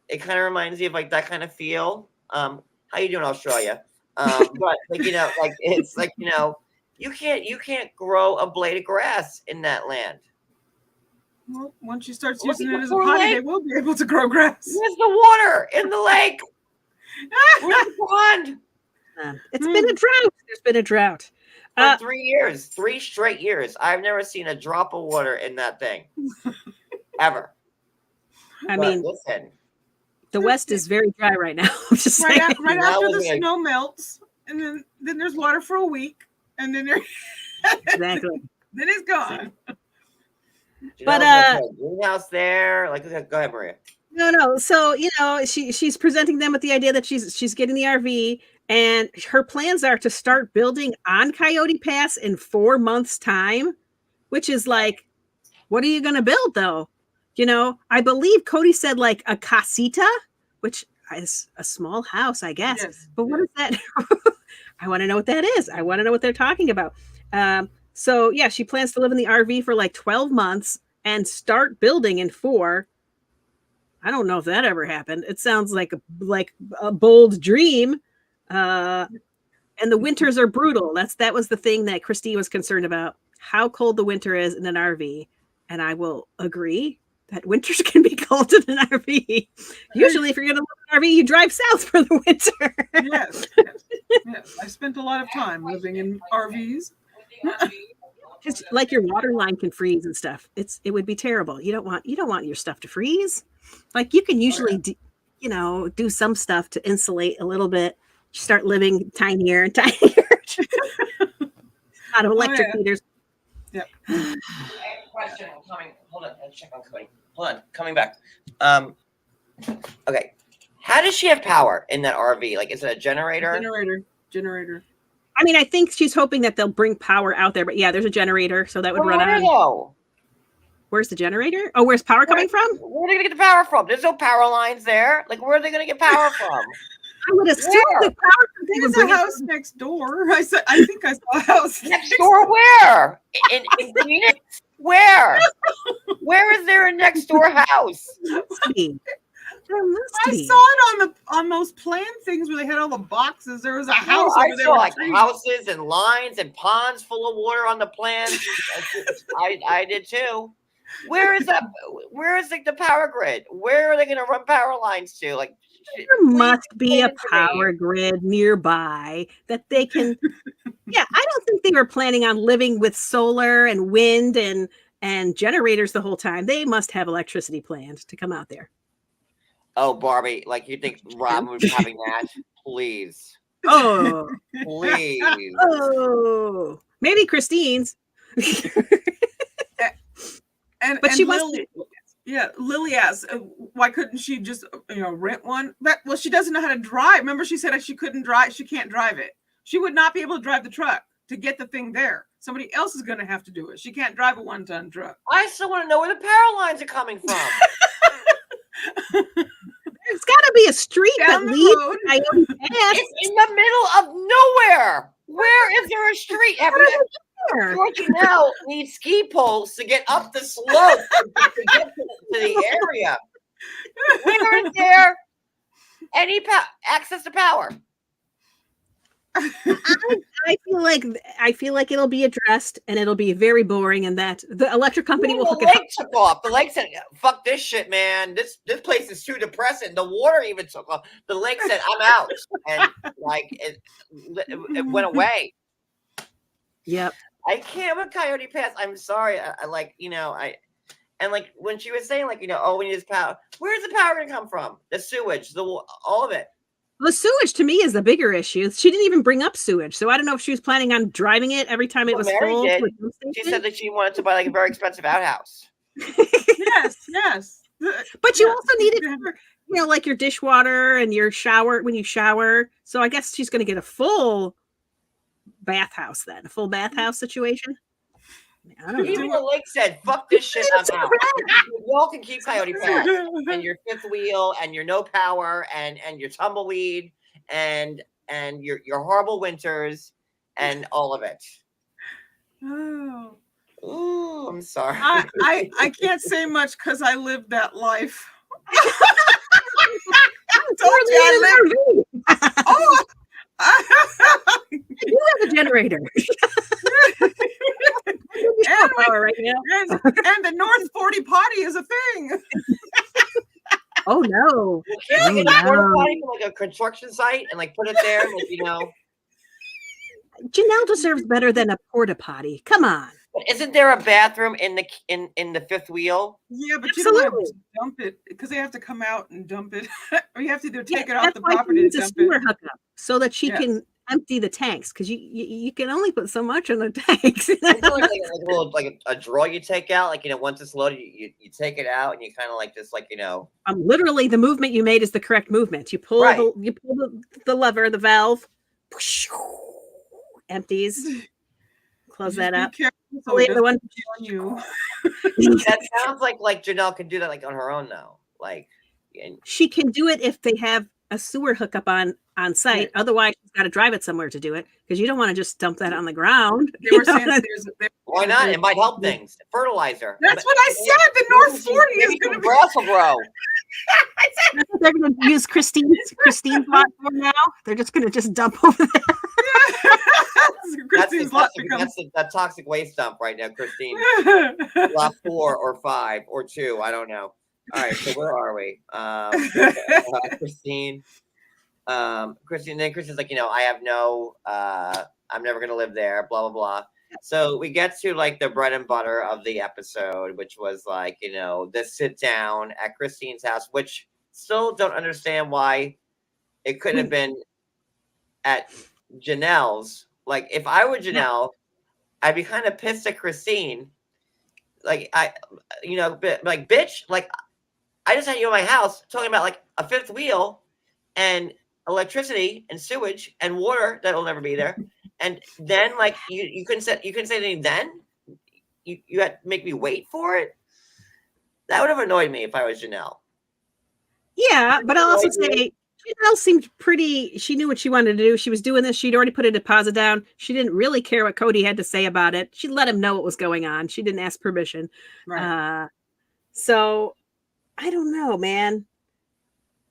it kind of reminds you of like that kind of feel. How you doing, Australia? But it's like you can't grow a blade of grass in that land. Well, once she starts using it as a potty, they will be able to grow grass. Where's the water in the lake? Where's the pond? It's been a drought. There's been a drought. For 3 years, 3 straight years. I've never seen a drop of water in that thing. Ever. I mean, listen. The West is very dry right now. I'm just saying. Right after the snow melts, and then there's water for a week, and then exactly. Then it's gone. But greenhouse there. Like, go ahead, Maria. No. So she's presenting them with the idea that she's getting the RV, and her plans are to start building on Coyote Pass in 4 months' time, which is like, what are you going to build though? I believe Kody said like a casita, which is a small house, I guess. Yes. But what is that? I want to know what that is. I want to know what they're talking about. So yeah, she plans to live in the RV for like 12 months and start building in 4. I don't know if that ever happened. It sounds like a bold dream. And the winters are brutal. That was the thing that Christy was concerned about, how cold the winter is in an RV. And I will agree that winters can be cold in an RV. Usually, if you're going to live in an RV, you drive south for the winter. Yes. I spent a lot of time living in RVs. It's like your water line can freeze and stuff. It would be terrible. You don't want your stuff to freeze. Like you can usually do some stuff to insulate a little bit. You start living tinier and tinier. Out of electric heaters. Yep. Question coming. Hold on. Let's check on Kody. Hold on. Coming back. Okay. How does she have power in that RV? Like, is it a generator? Generator. I mean, I think she's hoping that they'll bring power out there, but yeah, there's a generator, so that would run on. Where's the generator? Oh, where's power coming from? Where are they going to get the power from? There's no power lines there. Like, where are they going to get power from? I would assume the power. There's a house next door. I think I saw a house next door. Where? In Phoenix? Where? Where is there a next door house? I saw it on those plan things where they had all the boxes. There was a house over there. I saw like houses and lines and ponds full of water on the plan. I did too. Where is that? Where is like the power grid? Where are they going to run power lines to? Like, there must be a power grid nearby that they can. Yeah, I don't think they were planning on living with solar and wind and generators the whole time. They must have electricity planned to come out there. Oh, Barbie, like you think Rob would be having that? Please. Oh. Please. Oh. Maybe Christine's. But she Lily, Lily asked, why couldn't she just rent one? Well, she doesn't know how to drive. Remember, she said she couldn't drive. She can't drive it. She would not be able to drive the truck to get the thing there. Somebody else is going to have to do it. She can't drive a 1-ton truck. I still want to know where the power lines are coming from. There's got to be a street that leads. It's in the middle of nowhere. Where is there a street? Janelle needs ski poles to get up the slope to get to the area. Where is there any access to power. I feel like it'll be addressed and it'll be very boring, and that the electric company will hook the it up. lake took off. The lake said, "Fuck this shit, man. This place is too depressing." The water even took off. The lake said, "I'm out," and like it went away. Yep. I can't with Coyote Pass. I'm sorry. I like, and like when she was saying, like, oh, we need this power. Where's the power gonna come from? The sewage, all of it. The sewage to me is the bigger issue. She didn't even bring up sewage, so I don't know if she was planning on driving it every time it was Mary full. Did. She said that she wanted to buy like a very expensive outhouse. Yes. But you also need it for, like your dishwater and your shower when you shower. So I guess she's going to get a full bathhouse then, a full bathhouse situation. I don't know. Even the lake said, "Fuck this shit, I'm out." Y'all can keep Coyote Pass and your fifth wheel and your no power and your tumbleweed and your horrible winters and all of it. Oh. Ooh, I'm sorry. I can't say much because I lived that life. You have a generator. Right now. And the North 40 potty is a thing. Oh no! Can't get a porta potty from like a construction site and like put it there, like Janelle deserves better than a porta potty. Come on. But isn't there a bathroom in the fifth wheel? Yeah, but you don't have to dump it because they have to come out and dump it, or you have to either take it off the property and dump it. Hookup so that she can empty the tanks, because you can only put so much in the tanks. like a drawer you take out, like once it's loaded, you take it out and you kind of like just like literally the movement you made is the correct movement. You pull the lever, the valve, empties. Close that up. So the one on you. That sounds like Janelle can do that like on her own though. Like she can do it if they have a sewer hookup on site. Otherwise, she's got to drive it somewhere to do it, because you don't want to just dump that on the ground. They were saying why not? It might help things. Fertilizer. That's what I said. The North 40 is going to be grass will grow. They're going to use Christine's platform now. They're just going to just dump over there. That's the toxic waste dump right now, Christine. Lot 4 or 5 or 2. I don't know. All right, so where are we? Christine. Then Christine's like, I have no, I'm never gonna live there, blah blah blah. So we get to like the bread and butter of the episode, which was like, the sit down at Christine's house, which still don't understand why it couldn't have been at Janelle's. Like, if I were Janelle, I'd be kind of pissed at Christine. Like, like, bitch, like, I just had you in my house talking about like a fifth wheel and electricity and sewage and water that'll never be there. And then like you couldn't say anything then? You had to make me wait for it? That would have annoyed me if I was Janelle. Yeah, but I'll also say Janelle seemed she knew what she wanted to do. She was doing this. She'd already put a deposit down. She didn't really care what Kody had to say about it. She let him know what was going on. She didn't ask permission. Right. So I don't know, man.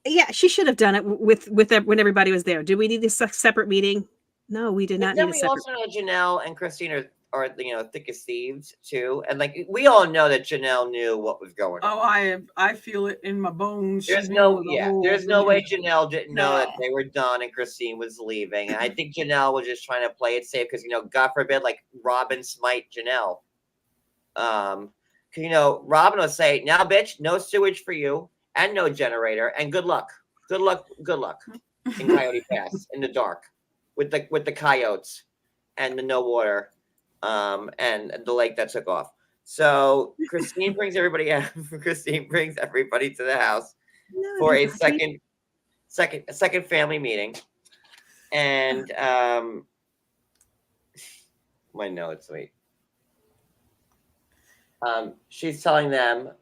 Yeah, she should have done it with when everybody was there. Do we need this separate meeting? No, we did not need a separate. We also know Janelle and Christine are thick as thieves too, and like we all know that Janelle knew what was going on. Oh, I feel it in my bones. There's no way Janelle didn't know that they were done and Christine was leaving. And I think Janelle was just trying to play it safe because God forbid, like Robin smite Janelle. Robin will say, "Now, bitch, no sewage for you and no generator, and good luck in Coyote Pass in the dark with the coyotes and the no water, and the lake that took off." So Christine brings everybody out. Christine brings everybody to the house for a second family meeting, and my notes. Wait. She's telling them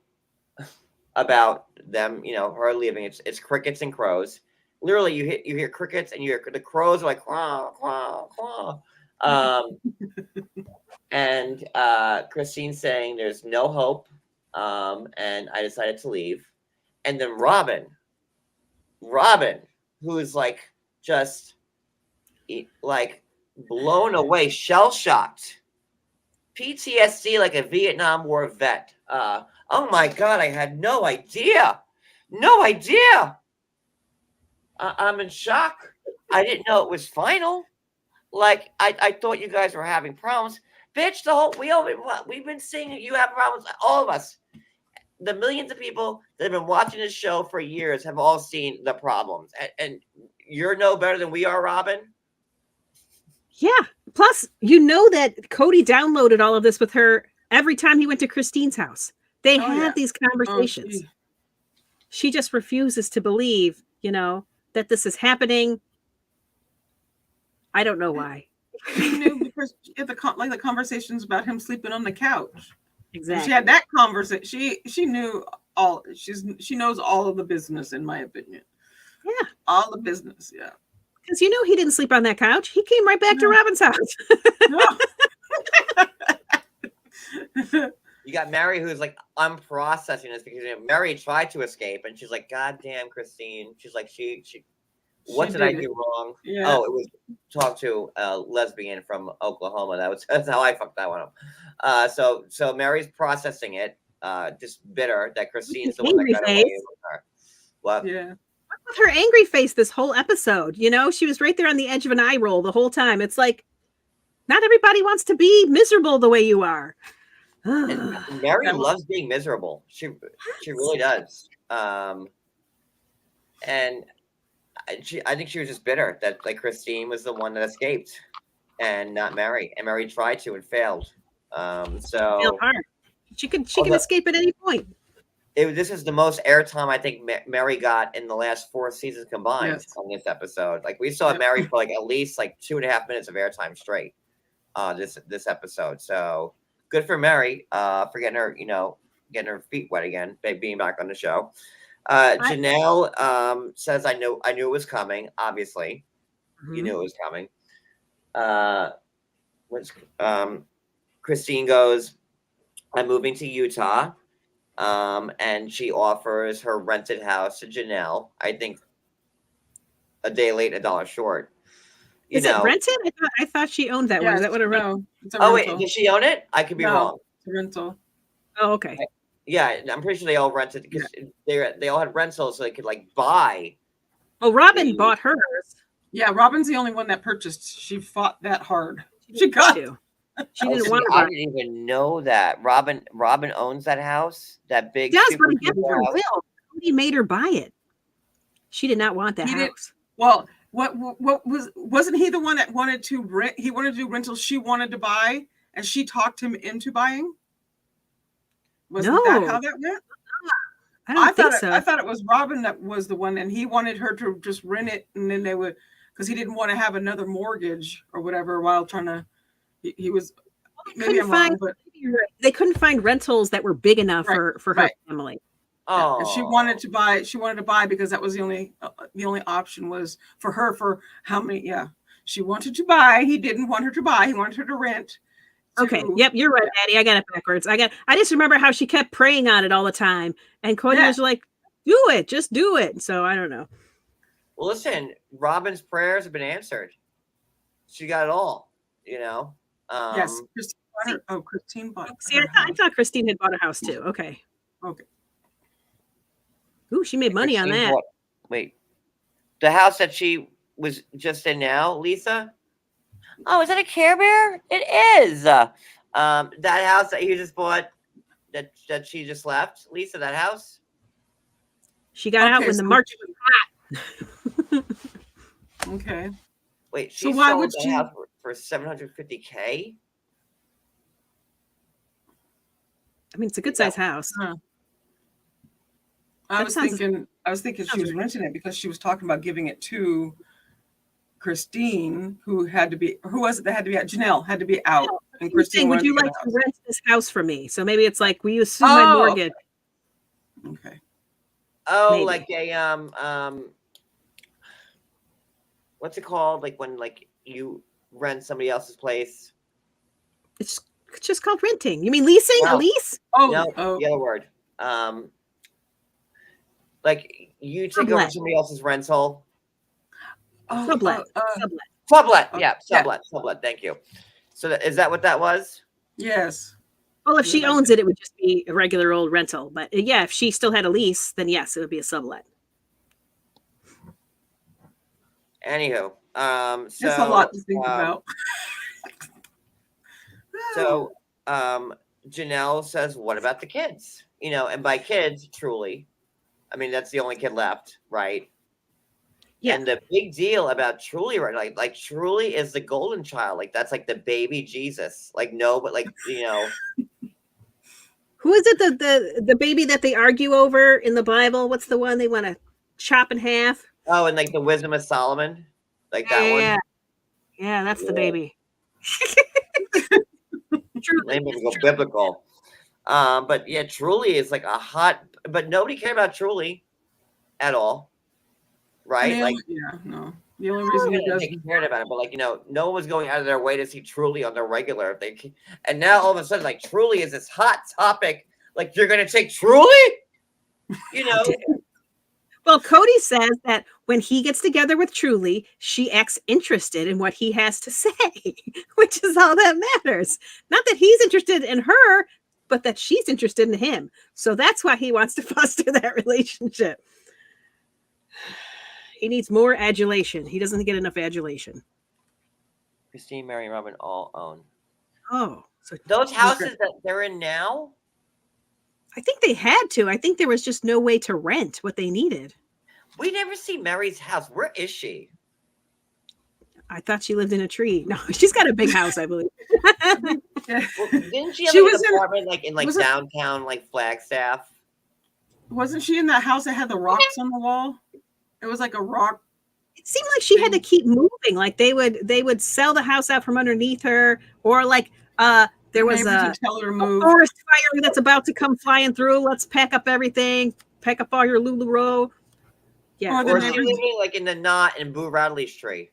about them, her leaving. It's crickets and crows. Literally, you hear crickets and you hear the crows are like quaw, quaw, quaw. And Christine saying there's no hope, and I decided to leave. And then Robin who's like just like blown away, shell shocked, PTSD like a Vietnam War vet. Oh my God, I had no idea. No idea. I'm in shock. I didn't know it was final. Like I thought you guys were having problems. Bitch, we've been seeing you have problems. All of us. The millions of people that have been watching this show for years have all seen the problems. And you're no better than we are, Robin. Yeah. Plus, you know that Kody downloaded all of this with her every time he went to Christine's house. They had these conversations. She just refuses to believe, that this is happening. I don't know why. She knew because the conversations about him sleeping on the couch. Exactly. She had that conversation. She knew all. She knows all of the business, in my opinion. Yeah, all the business. Yeah, because he didn't sleep on that couch. He came right back to Robin's house. You got Mary, who's like unprocessing this because Mary tried to escape, and she's like, "God damn, Christine." She's like, what did I do wrong? Yeah. Oh, it was talk to a lesbian from Oklahoma. That's how I fucked that one up. So Mary's processing it, just bitter that Christine's the one that got away with her. What? Yeah. With her angry face this whole episode, she was right there on the edge of an eye roll the whole time. It's like, not everybody wants to be miserable the way you are. Mary loves being miserable. She really does. And I think she was just bitter that like Christine was the one that escaped and not Mary. And Mary tried to and failed. So she can escape at any point. This is the most airtime I think Mary got in the last 4 seasons combined on this episode. Like we saw Mary for like at least like 2.5 minutes of airtime straight. This episode. So good for Mary for getting her feet wet again, being back on the show. Janelle says, I knew it was coming. Obviously, you knew it was coming. Christine goes, I'm moving to Utah. And she offers her rented house to Janelle. I think a day late, $1 short. Is it rented? I thought she owned that one. Is that what it rental? Oh wait, did she own it? I could be wrong. It's a rental. Oh, okay. Yeah, I'm pretty sure they all rented because they all had rentals, so they could like buy. Oh, Robin bought hers. Yeah, Robin's the only one that purchased. She fought that hard. She got to. She didn't want to. I didn't even know that Robin owns that house. That big. Yes, but against her will, Kody made her buy it. She did not want that house. Well, wasn't he the one that wanted to rent? He wanted to do rentals. She wanted to buy, and she talked him into buying. Wasn't that how that went? I think so. I thought it was Robin that was the one, and he wanted her to just rent it, and then they would, because he didn't want to have another mortgage or whatever while trying to. He was. Maybe I'm wrong, but they couldn't find rentals that were big enough for her family. Oh, and she wanted to buy. She wanted to buy because that was the only option was for her for how many? Yeah, she wanted to buy. He didn't want her to buy. He wanted her to rent. Okay. Yep, you're right, Addie. I got it backwards. I just remember how she kept praying on it all the time, and Kody was like, "Do it, just do it." So I don't know. Well, listen, Robin's prayers have been answered. She got it all. Yes. Christine bought. See, I thought Christine had bought a house too. Okay. Ooh, she made money on that. Wait, the house that she was just in now, Lisa. Oh, is that a Care Bear? It is. That house that you just bought, that she just left, Lisa. That house. She got out when the market was hot. Okay. Wait. So why would she house for $750K? I mean, it's a good size house. Huh. I was thinking she was renting it because she was talking about giving it to Christine, who was it that had to be out? Janelle had to be out. And Christine, would you like to rent this house for me? So maybe it's like, will you assume my mortgage? Okay. Oh, maybe. Like a what's it called? Like when you rent somebody else's place. It's just called renting. You mean leasing? A lease? The other word. Like you take over somebody else's rental Sublet. Sublet. Oh, Yeah, sublet. Sublet. Thank you. So is that what that was? Yes. Well, if she owns it, it would just be a regular old rental. But yeah, if she still had a lease, then yes, it would be a sublet. Anywho, so It's a lot to think about. So Janelle says, what about the kids? You know, and by kids, truly, I mean, that's the only kid left, right? Yeah. And the big deal about Truly, right? Like Truly is the golden child. Like that's like the baby Jesus. Like no, but like, you know. Who is it, the baby that they argue over in the Bible? What's the one they want to chop in half? Oh, and like the Wisdom of Solomon. Like that one. Yeah, that's the baby. Name is go biblical. But yeah, Truly is like a hot, but nobody cared about Truly at all. Right? Yeah, like no. The only reason they cared about it, but like, you know, no one was going out of their way to see Truly on their regular. And now all of a sudden, like Truly is this hot topic. Like you're gonna take Truly? You know. Well, Kody says that when he gets together with Truly, she acts interested in what he has to say, which is all that matters. Not that he's interested in her, but that she's interested in him. So that's why he wants to foster that relationship. He needs more adulation. He doesn't get enough adulation. Christine, Mary, and Robin all own. Oh. So those houses that they're in now? I think they had to. I think there was just no way to rent what they needed. We never see Mary's house. Where is she? I thought she lived in a tree. No, she's got a big house, I believe. Well, didn't she have an apartment like in like downtown, like Flagstaff? Wasn't she in that house that had the rocks on the wall? It was like a rock. It seemed like she had to keep moving. Like they would sell the house out from underneath her, or like there was a forest fire that's about to come flying through. Let's pack up everything. Pack up all your LuLaRoe. Yeah. Or she living like in the knot in Boo Radley's tree.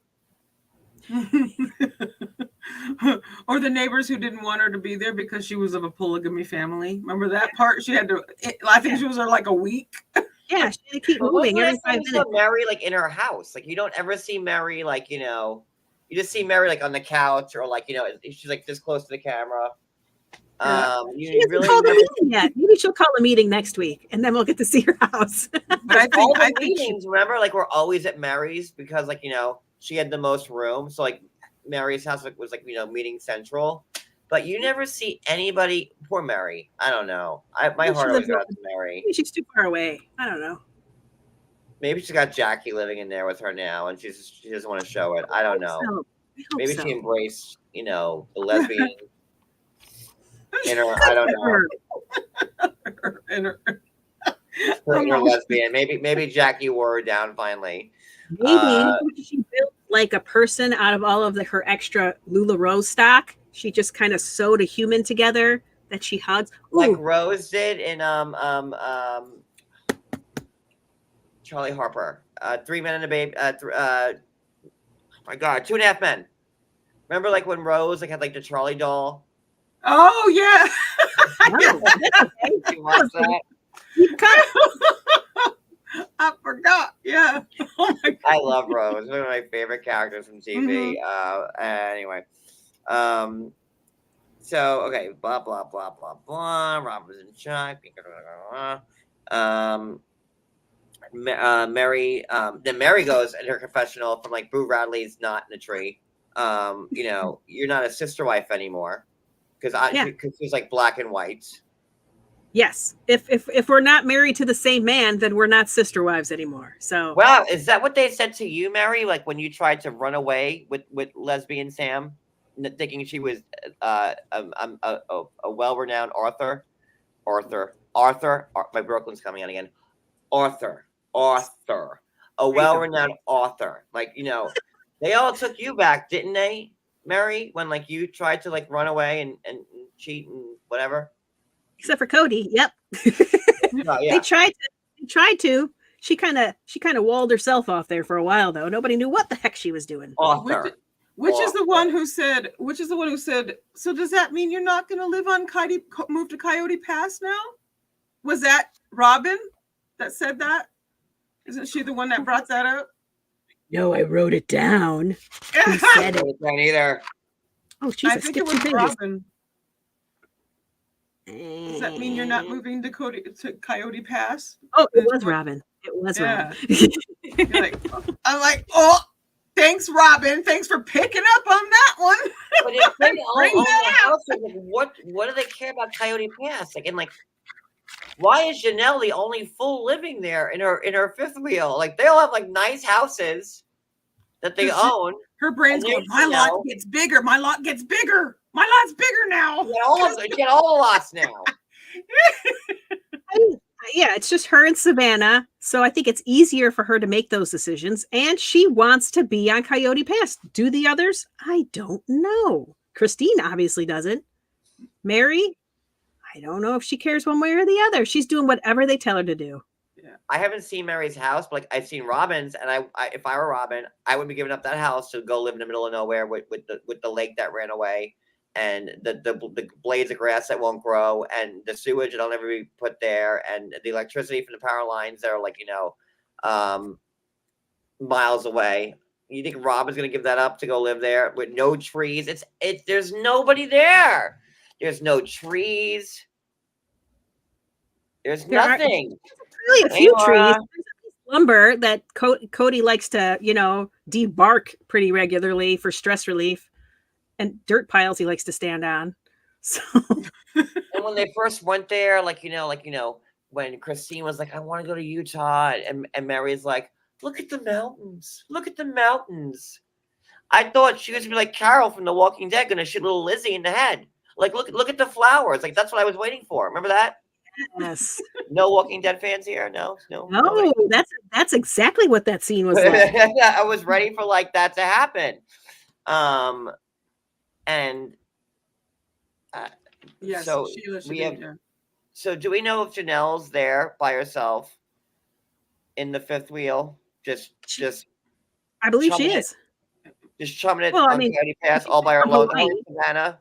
Or the neighbors who didn't want her to be there because she was of a polygamy family. Remember that part? She had to. I think she was there like a week. Yeah, she had to keep moving every 5 minutes. Mary like in her house. Like you don't ever see Mary like, you know, you just see Mary like on the couch or like, you know, she's like this close to the camera. She hasn't called a meeting yet. Maybe she'll call a meeting next week, and then we'll get to see her house. But I think meetings, remember, like we're always at Mary's because, like, you know, she had the most room. So like Mary's house was like, you know, meeting central. But you never see anybody. Poor Mary. I don't know. My heart always goes out to Mary. Maybe she's too far away. I don't know. Maybe she's got Jackie living in there with her now, and she doesn't want to show it. I don't know. Maybe she embraced, you know, the lesbian. I don't know. Her lesbian. Maybe Jackie wore her down finally. Maybe she built like a person out of all of her extra LuLaRoe stock. She just kind of sewed a human together that she hugs. Ooh. Like Rose did in Charlie Harper. 3 Men and a Baby. My God, 2.5 Men. Remember, like when Rose like had like the Charlie doll. Oh yeah. You watch that? I forgot. Yeah. Oh my God. I love Rose. One of my favorite characters from TV. Anyway. So okay, blah blah blah blah blah. Robin's in shock. Mary. Then Mary goes in her confessional from like Boo Radley's not in the tree. You know, you're not a sister wife anymore because she's like black and white. Yes. If we're not married to the same man, then we're not sister wives anymore. So wow, is that what they said to you, Mary? Like when you tried to run away with lesbian Sam, thinking she was a well-renowned author. My Brooklyn's coming out again. Author, a well-renowned author. Like, you know, they all took you back, didn't they, Mary? When like you tried to like run away and cheat and whatever. Except for Kody. Yep. Oh, yeah. They tried to. She kind of walled herself off there for a while though. Nobody knew what the heck she was doing. Author. Which is the one who said, so does that mean you're not going to live on move to Coyote Pass now? Was that Robin that said that? Isn't she the one that brought that up? No, I wrote it down. Who said it? Can't either. Oh, jeez, I think it was Robin. Does that mean you're not moving to Coyote Pass? Oh, it was Robin. It was Robin. I'm like, oh, thanks, Robin. Thanks for picking up on that one. But if they all own the house, like, what do they care about Coyote Pass? Like, and like, why is Janelle the only fool living there in her fifth wheel? Like, they all have like nice houses that they own. Her brain's going, my lot gets bigger. My lot gets bigger. My lot's bigger now. Get all the lots now. Yeah, it's just her and Savannah. So I think it's easier for her to make those decisions. And she wants to be on Coyote Pass. Do the others? I don't know. Christine obviously doesn't. Mary, I don't know if she cares one way or the other. She's doing whatever they tell her to do. Yeah. I haven't seen Mary's house, but like I've seen Robin's, and I if I were Robin, I would be giving up that house to go live in the middle of nowhere with the lake that ran away, and the blades of grass that won't grow, and the sewage that'll never be put there, and the electricity from the power lines that are like, miles away. You think Robin's gonna give that up to go live there with no trees? It's there's nobody there. There's no trees. There's nothing. Really, a few trees. There's lumber that Kody likes to, debark pretty regularly for stress relief, and dirt piles he likes to stand on. So, and when they first went there, when Christine was like, "I want to go to Utah," and Mary's like, "Look at the mountains. Look at the mountains." I thought she was gonna be like Carol from The Walking Dead, gonna shoot little Lizzie in the head. Like, look at the flowers. Like, that's what I was waiting for. Remember that? Yes. No Walking Dead fans here? No. That's exactly what that scene was like. I was ready for like that to happen. Yes, so we have. So do we know if Janelle's there by herself in the fifth wheel? Just. I believe she is. Just chumming it on Coyote Pass all by her alone. Savannah.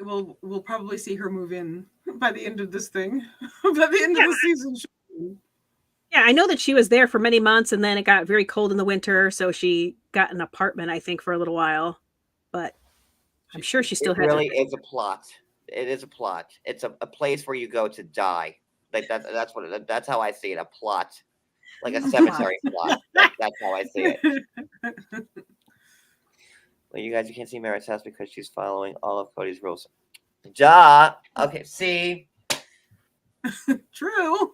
We'll probably see her move in by the end of this thing. By the end of the season. Yeah, I know that she was there for many months, and then it got very cold in the winter, so she got an apartment, I think, for a little while. But I'm sure she still has. It really is a plot. It is a plot. It's a place where you go to die. Like that's how I see it. A plot, like a cemetery plot. That's how I see it. Well, you guys, you can't see Mary's house because she's following all of Cody's rules. Duh. Okay, see. True.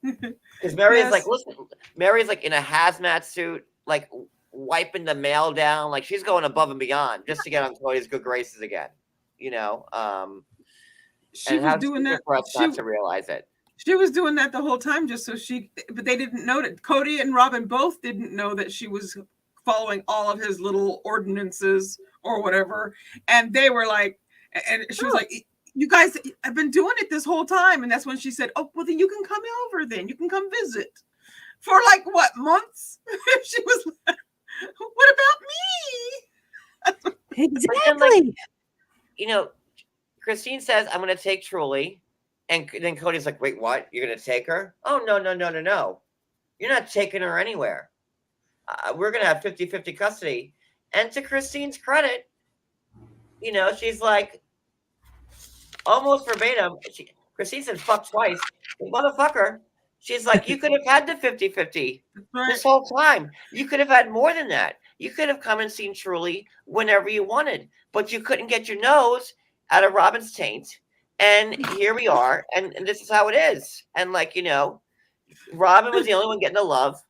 Because Mary's like, listen, Mary's like in a hazmat suit, like wiping the mail down, like she's going above and beyond just to get on Cody's good graces again. She was doing that for us not to realize it. She was doing that the whole time, just so but they didn't know that. Kody and Robin both didn't know that she was following all of his little ordinances or whatever. And they were like, and she was like, you guys have been doing it this whole time. And that's when she said, oh, well, then you can come over then. You can come visit. For like, what, months? She was like, what about me? Exactly. Christine says, I'm going to take Truly. And then Cody's like, wait, what? You're going to take her? Oh, no. You're not taking her anywhere. We're going to have 50-50 custody. And to Christine's credit, she's like, almost verbatim, Christine said fuck twice. Motherfucker. She's like, you could have had the 50-50 this whole time. You could have had more than that. You could have come and seen Truly whenever you wanted. But you couldn't get your nose out of Robin's taint. And here we are. And this is how it is. And Robin was the only one getting the love.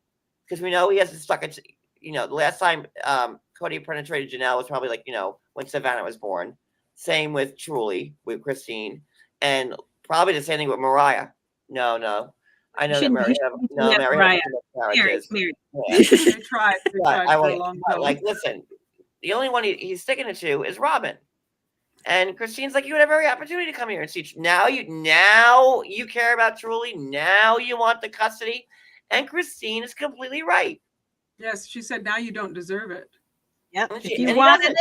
Because we know he hasn't stuck it. The last time Kody penetrated Janelle was probably when Savannah was born. Same with Truly, with Christine, and probably the same thing with Mariah. No. I know that Mariah. Mary. They tried for a long time. Listen, the only one he's sticking it to is Robin. And Christine's like, you had every opportunity to come here and see. Now you care about Truly. Now you want the custody. And Christine is completely right. Yes, she said, now you don't deserve it. Yep. If you wanted it,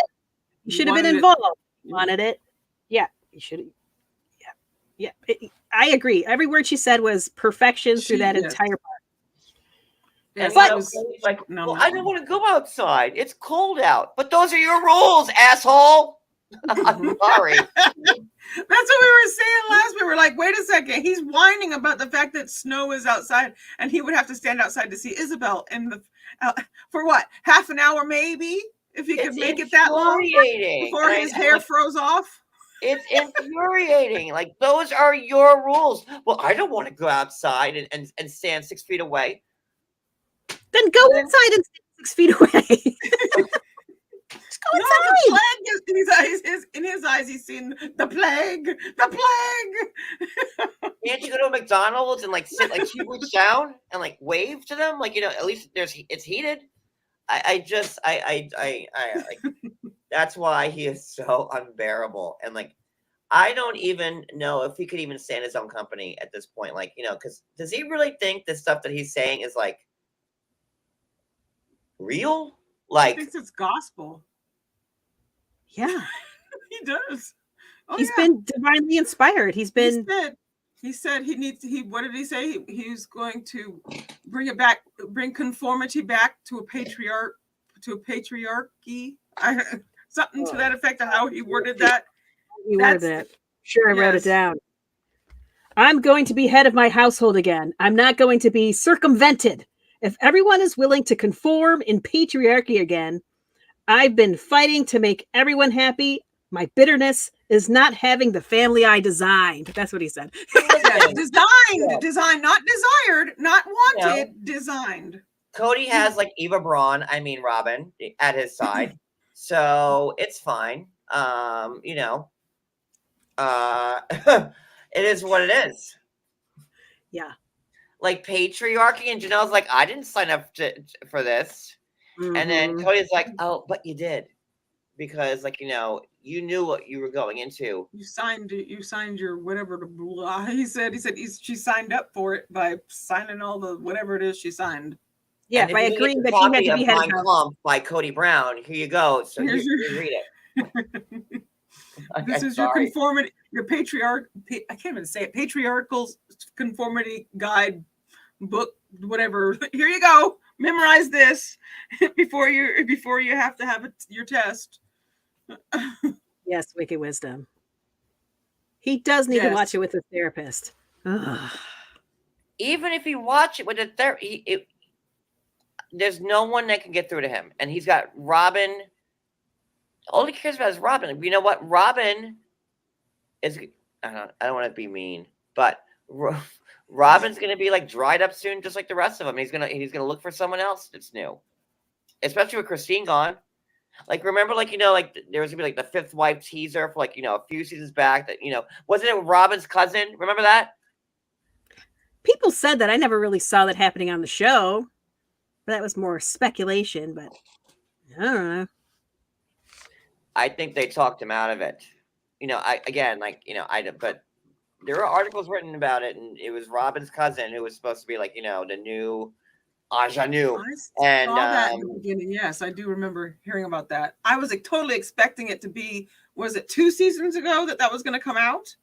you should have been involved. You wanted it. Yeah, you should have. Yeah. I agree. Every word she said was perfection through that entire part. And But Cody's like, well, I don't want to go outside. It's cold out. But those are your rules, asshole. I'm sorry. That's what we were saying last. We were like, wait a second. He's whining about the fact that snow is outside, and he would have to stand outside to see Isabel in the for what, half an hour maybe, if he could make it that long before his hair froze off. It's infuriating. Like, those are your rules. Well, I don't want to go outside and stand 6 feet away. Then go inside and stand 6 feet away. No, the plague is in his eyes. In his eyes, he's seen the plague. The plague. Can't you go to a McDonald's and like sit like 2 weeks down and like wave to them? Like, at least it's heated. I like, that's why he is so unbearable. And like, I don't even know if he could even stand his own company at this point. Like, because does he really think the stuff that he's saying is like real? Like, he thinks it's gospel. Yeah, he does. Oh, he's been divinely inspired. He said what did he say? He's going to bring conformity back to a patriarchy, something to that effect of how he worded that. He worded that. Sure, I wrote it down. I'm going to be head of my household again. I'm not going to be circumvented. If everyone is willing to conform in patriarchy again, I've been fighting to make everyone happy. My bitterness is not having the family I designed. That's what he said. Designed, not desired, not wanted, designed. Kody has like Eva Braun, Robin, at his side. So it's fine. It is what it is. Yeah. Like patriarchy, and Janelle's like, I didn't sign up for this. Mm-hmm. And then Cody's like, oh, but you did. Because like, you knew what you were going into. You signed your whatever the blah. He said she signed up for it by signing all the whatever it is she signed. Yeah, by agreeing that she had to be head of Clump by Kody Brown. Here you go. So you read it. This is your conformity, your patriarch. I can't even say it. Patriarchal conformity guide book, whatever. Here you go. Memorize this before you have to have your test. Yes, wicked wisdom. He does need to watch it with a therapist. Ugh. Even if you watch it with a therapist, there's no one that can get through to him. And he's got Robin. All he cares about is Robin. You know what? Robin is, I don't want to be mean, but Robin's going to be like dried up soon, just like the rest of them. He's going to look for someone else that's new, especially with Christine gone. Like, remember, like, like there was going to be like the fifth wife teaser for like, a few seasons back that, wasn't it Robin's cousin? Remember that? People said that. I never really saw that happening on the show. But that was more speculation, but I don't know. I think they talked him out of it. But there were articles written about it, and it was Robin's cousin who was supposed to be like, the new ingenue. I saw that in the beginning. Yes, I do remember hearing about that. I was like totally expecting it to be, was it 2 seasons ago that was going to come out?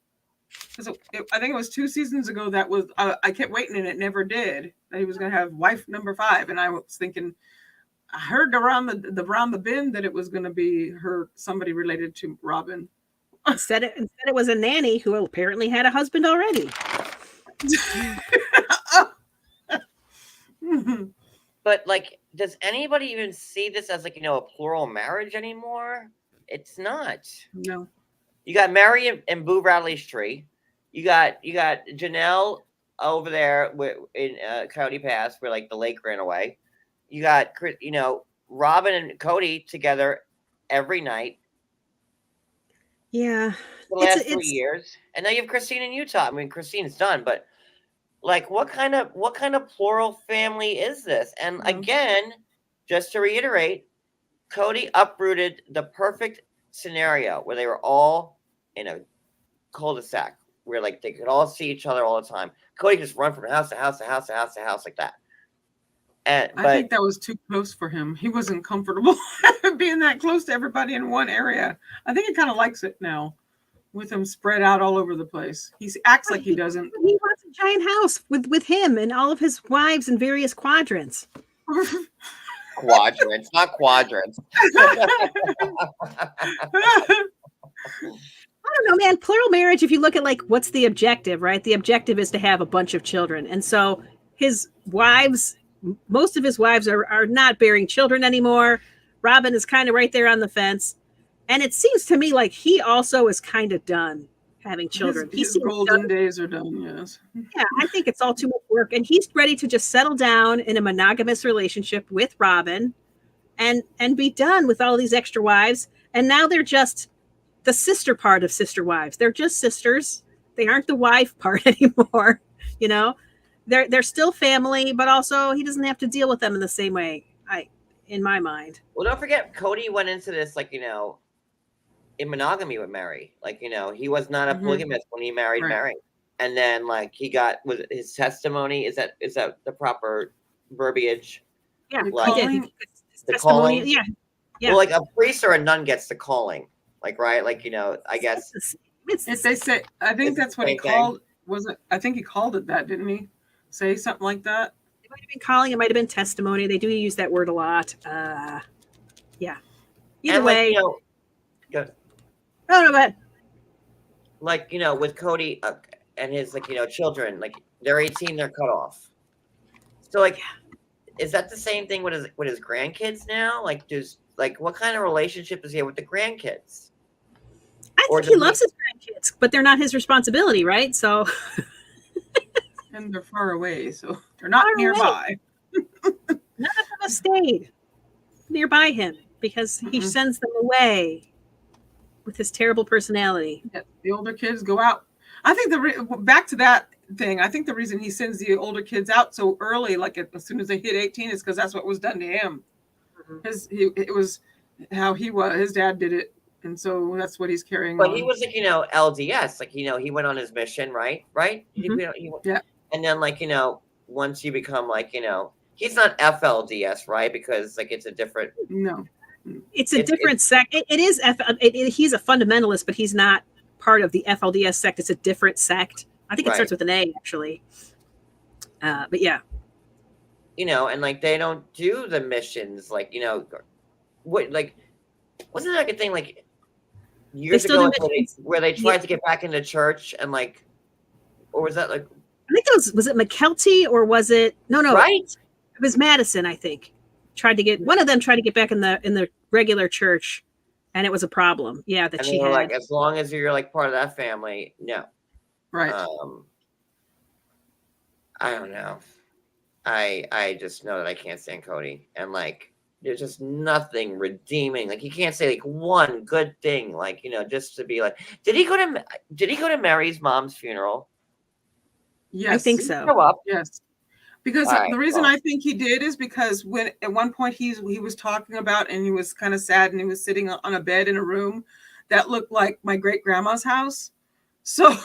Because I think it was 2 seasons ago that was, I kept waiting and it never did, that he was going to have wife number 5. And I was thinking, I heard around the bend that it was going to be somebody related to Robin. Instead it was a nanny who apparently had a husband already. But like, does anybody even see this as like, a plural marriage anymore? It's not. No. You got Mary and Boo Radley's tree. You got Janelle over there in Coyote Pass where like the lake ran away. You got Robin and Kody together every night. Yeah, the last 3 years, and now you have Christine in Utah. I mean, Christine's done, but like, what kind of plural family is this? And again, just to reiterate, Kody uprooted the perfect scenario where they were all in a cul-de-sac where like they could all see each other all the time. Kody could just run from house to house to house to house to house like that. I think that was too close for him. He wasn't comfortable being that close to everybody in one area. I think he kind of likes it now. with them spread out all over the place. He acts like he doesn't. He wants a giant house with him and all of his wives in various quadrants. Quadrants, not quadrants. I don't know, man. Plural marriage, if you look at like what's the objective, right? The objective is to have a bunch of children. And so his wives, most of his wives are not bearing children anymore. Robin is kind of right there on the fence. And it seems to me like he also is kind of done having children. His golden days are done, yes. Yeah, I think it's all too much work. And he's ready to just settle down in a monogamous relationship with Robin and be done with all these extra wives. And now they're just the sister part of sister wives. They're just sisters. They aren't the wife part anymore. You know, they're still family, but also he doesn't have to deal with them in the same way. In my mind. Well, don't forget, Kody went into this like, you know, in monogamy with Mary. Like, you know, he was not a polygamist when he married Mary. And then like he got was his testimony. Is that the proper verbiage? Yeah, like, the calling. Yeah. Well, like a priest or a nun gets the calling. Like, right? Like, you know, I guess if they say, I think that's what he called. Wasn't I think he called it that, didn't he? Say something like that. It might have been calling. It might have been testimony. They do use that word a lot. Yeah. Either way. Like, you know, good. Oh no, go ahead. Like, you know, with Kody and his like, you know, children, like they're 18, they're cut off. So like, is that the same thing with his grandkids now? Like, what kind of relationship is he with the grandkids? I think he loves his grandkids, but they're not his responsibility, right? So. And they're far away, so they're not nearby. None of them have stayed nearby him because he sends them away with his terrible personality. Yeah, the older kids go out. I think back to that thing. I think the reason he sends the older kids out so early, like as soon as they hit 18, is because that's what was done to him. It was how he was. His dad did it, and so that's what he's carrying on. But he was like, you know, LDS. Like, you know, he went on his mission, right? Yeah. And then, like, you know, once you become like, you know, he's not FLDS, right? Because like it's a different. No. It's a different sect. It is. He's a fundamentalist, but he's not part of the FLDS sect. It's a different sect. I think it starts with an A, actually. But yeah. You know, and like they don't do the missions, like, you know, what, like, wasn't that like a thing like years ago where they tried to get back into church and like, or was that like? I think it was it McKelty or was it no right? It was Madison, I think. One of them tried to get back in the regular church, and it was a problem. Yeah, that she had. Like, as long as you're like part of that family, no. Right. I don't know. I just know that I can't stand Kody, and like there's just nothing redeeming. Like he can't say like one good thing, like, you know, just to be like, did he go to Mary's mom's funeral? Yes, I think so. Show up. Yes. Because the reason I think he did is because when at one point he was talking about, and he was kind of sad, and he was sitting on a bed in a room that looked like my great grandma's house. So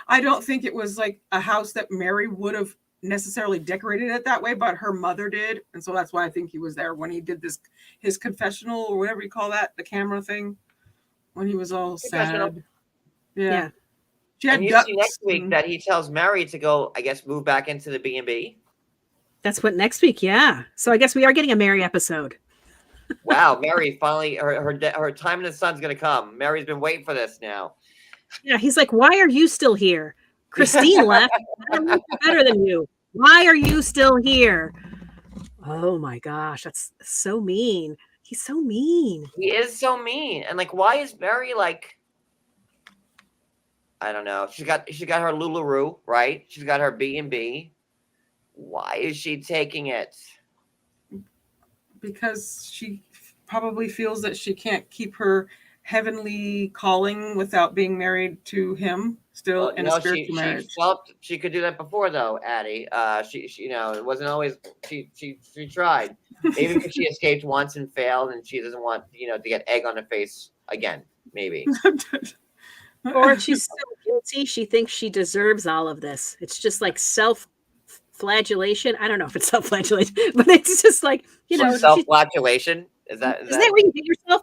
I don't think it was like a house that Mary would have necessarily decorated it that way, but her mother did. And so that's why I think he was there when he did his confessional or whatever you call that, the camera thing, when he was all sad. Yeah. And you see next week that he tells Mary to go, I guess, move back into the B&B. That's what next week, yeah. So I guess we are getting a Mary episode. Wow, Mary finally, her time in the sun's going to come. Mary's been waiting for this now. Yeah, he's like, why are you still here? Christine left. I'm better than you. Why are you still here? Oh my gosh, that's so mean. He's so mean. He is so mean. And like, why is Mary like, I don't know. She got her LuLaRoe, right? She's got her B&B. Why is she taking it? Because she probably feels that she can't keep her heavenly calling without being married to him still in a spiritual marriage. She felt she could do that before, though, Addie. She you know, it wasn't always. She tried. Maybe because she escaped once and failed, and she doesn't want, you know, to get egg on her face again. Maybe. Or she's so guilty. She thinks she deserves all of this. It's just like self-flagellation. I don't know if it's self-flagellation, but it's just like, you know, self-flagellation. Is that where you get yourself?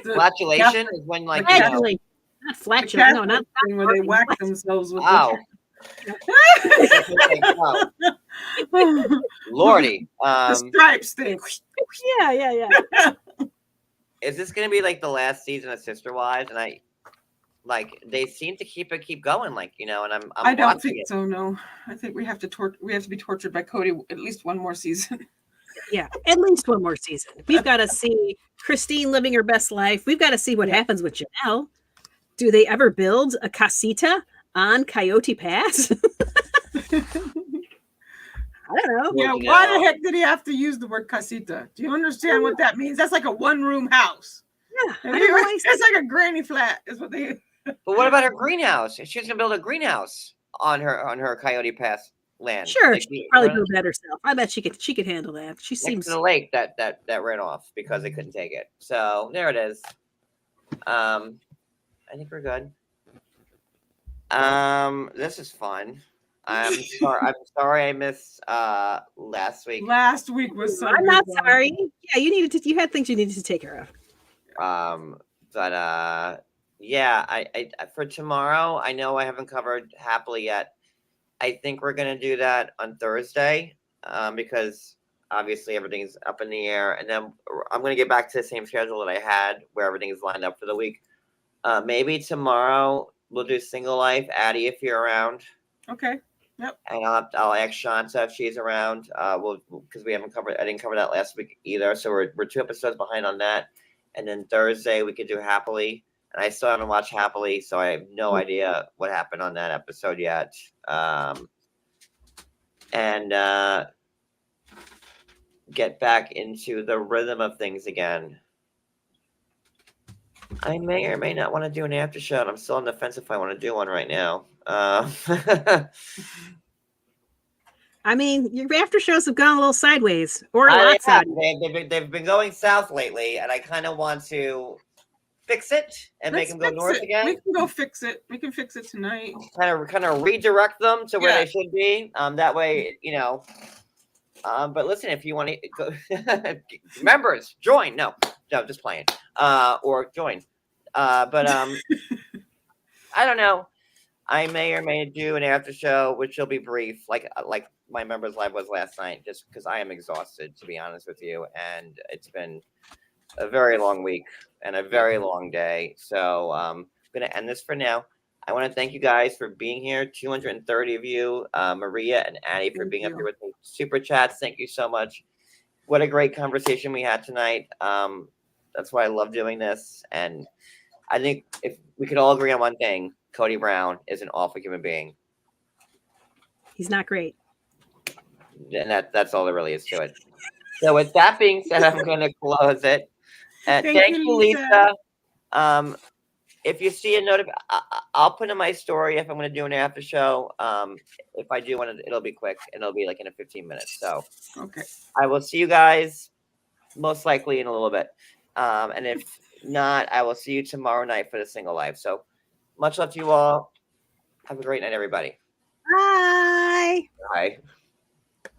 Flatulation is when, like, Flatulation. Not flatulation. No, not thing where they whack themselves with wow. Lordy. the stripes thing. Yeah. Is this going to be like the last season of Sister Wives? And they seem to keep going, like, and I don't think so. No, I think we have to be tortured by Kody at least one more season. Yeah, at least one more season. We've got to see Christine living her best life. We've got to see what happens with Janelle. Do they ever build a casita on Coyote Pass? I don't know. Yeah, why the heck did he have to use the word casita? Do you understand what that means? That's like a one-room house. Yeah, it's like a granny flat. Is what they. But what about her greenhouse? She's gonna build a greenhouse on her Coyote Pass land. Sure, like, she probably build that herself. I bet she could handle that. She seems to the lake that ran off because they couldn't take it. So there it is. I think we're good. This is fun. I'm sorry I missed last week. Last week was so. I'm not sorry. Yeah, you had things you needed to take care of. But yeah, I for tomorrow, I know I haven't covered Happily yet. I think we're gonna do that on Thursday, because obviously everything's up in the air, and then I'm gonna get back to the same schedule that I had where everything is lined up for the week. Maybe tomorrow we'll do Single Life. Addie, if you're around. Okay. Yep. And I'll ask Shanta if she's around. Because I didn't cover that last week either. So we're 2 episodes behind on that. And then Thursday we could do Happily. And I still haven't watched Happily, so I have no idea what happened on that episode yet. And get back into the rhythm of things again. I may or may not want to do an after show. And I'm still on the fence if I want to do one right now. I mean, your after shows have gone a little sideways, or a lot sideways. They've been going south lately, and I kind of want to fix it and make them go north again. We can go fix it. We can fix it tonight. Kind of redirect them to where they should be. That way, but listen, if you want to go, members join. No, just playing. Or join. But I don't know. I may or may do an after show, which will be brief, like my members live was last night, just because I am exhausted, to be honest with you, and it's been a very long week and a very long day. So I'm gonna end this for now. I want to thank you guys for being here. 230 of you, Maria and Addie, for being up here with me. Super chats, thank you so much. What a great conversation we had tonight. That's why I love doing this, and I think if we could all agree on one thing. Kody Brown is an awful human being. He's not great. And that's all there really is to it. So with that being said, I'm going to close it. Thank you, Lisa. If you see a note, I'll put in my story if I'm going to do an after show. If I do one, it'll be quick, and it'll be like in 15 minutes. So okay, I will see you guys most likely in a little bit. And if not, I will see you tomorrow night for the Single Life. So much love to you all. Have a great night, everybody. Bye. Bye.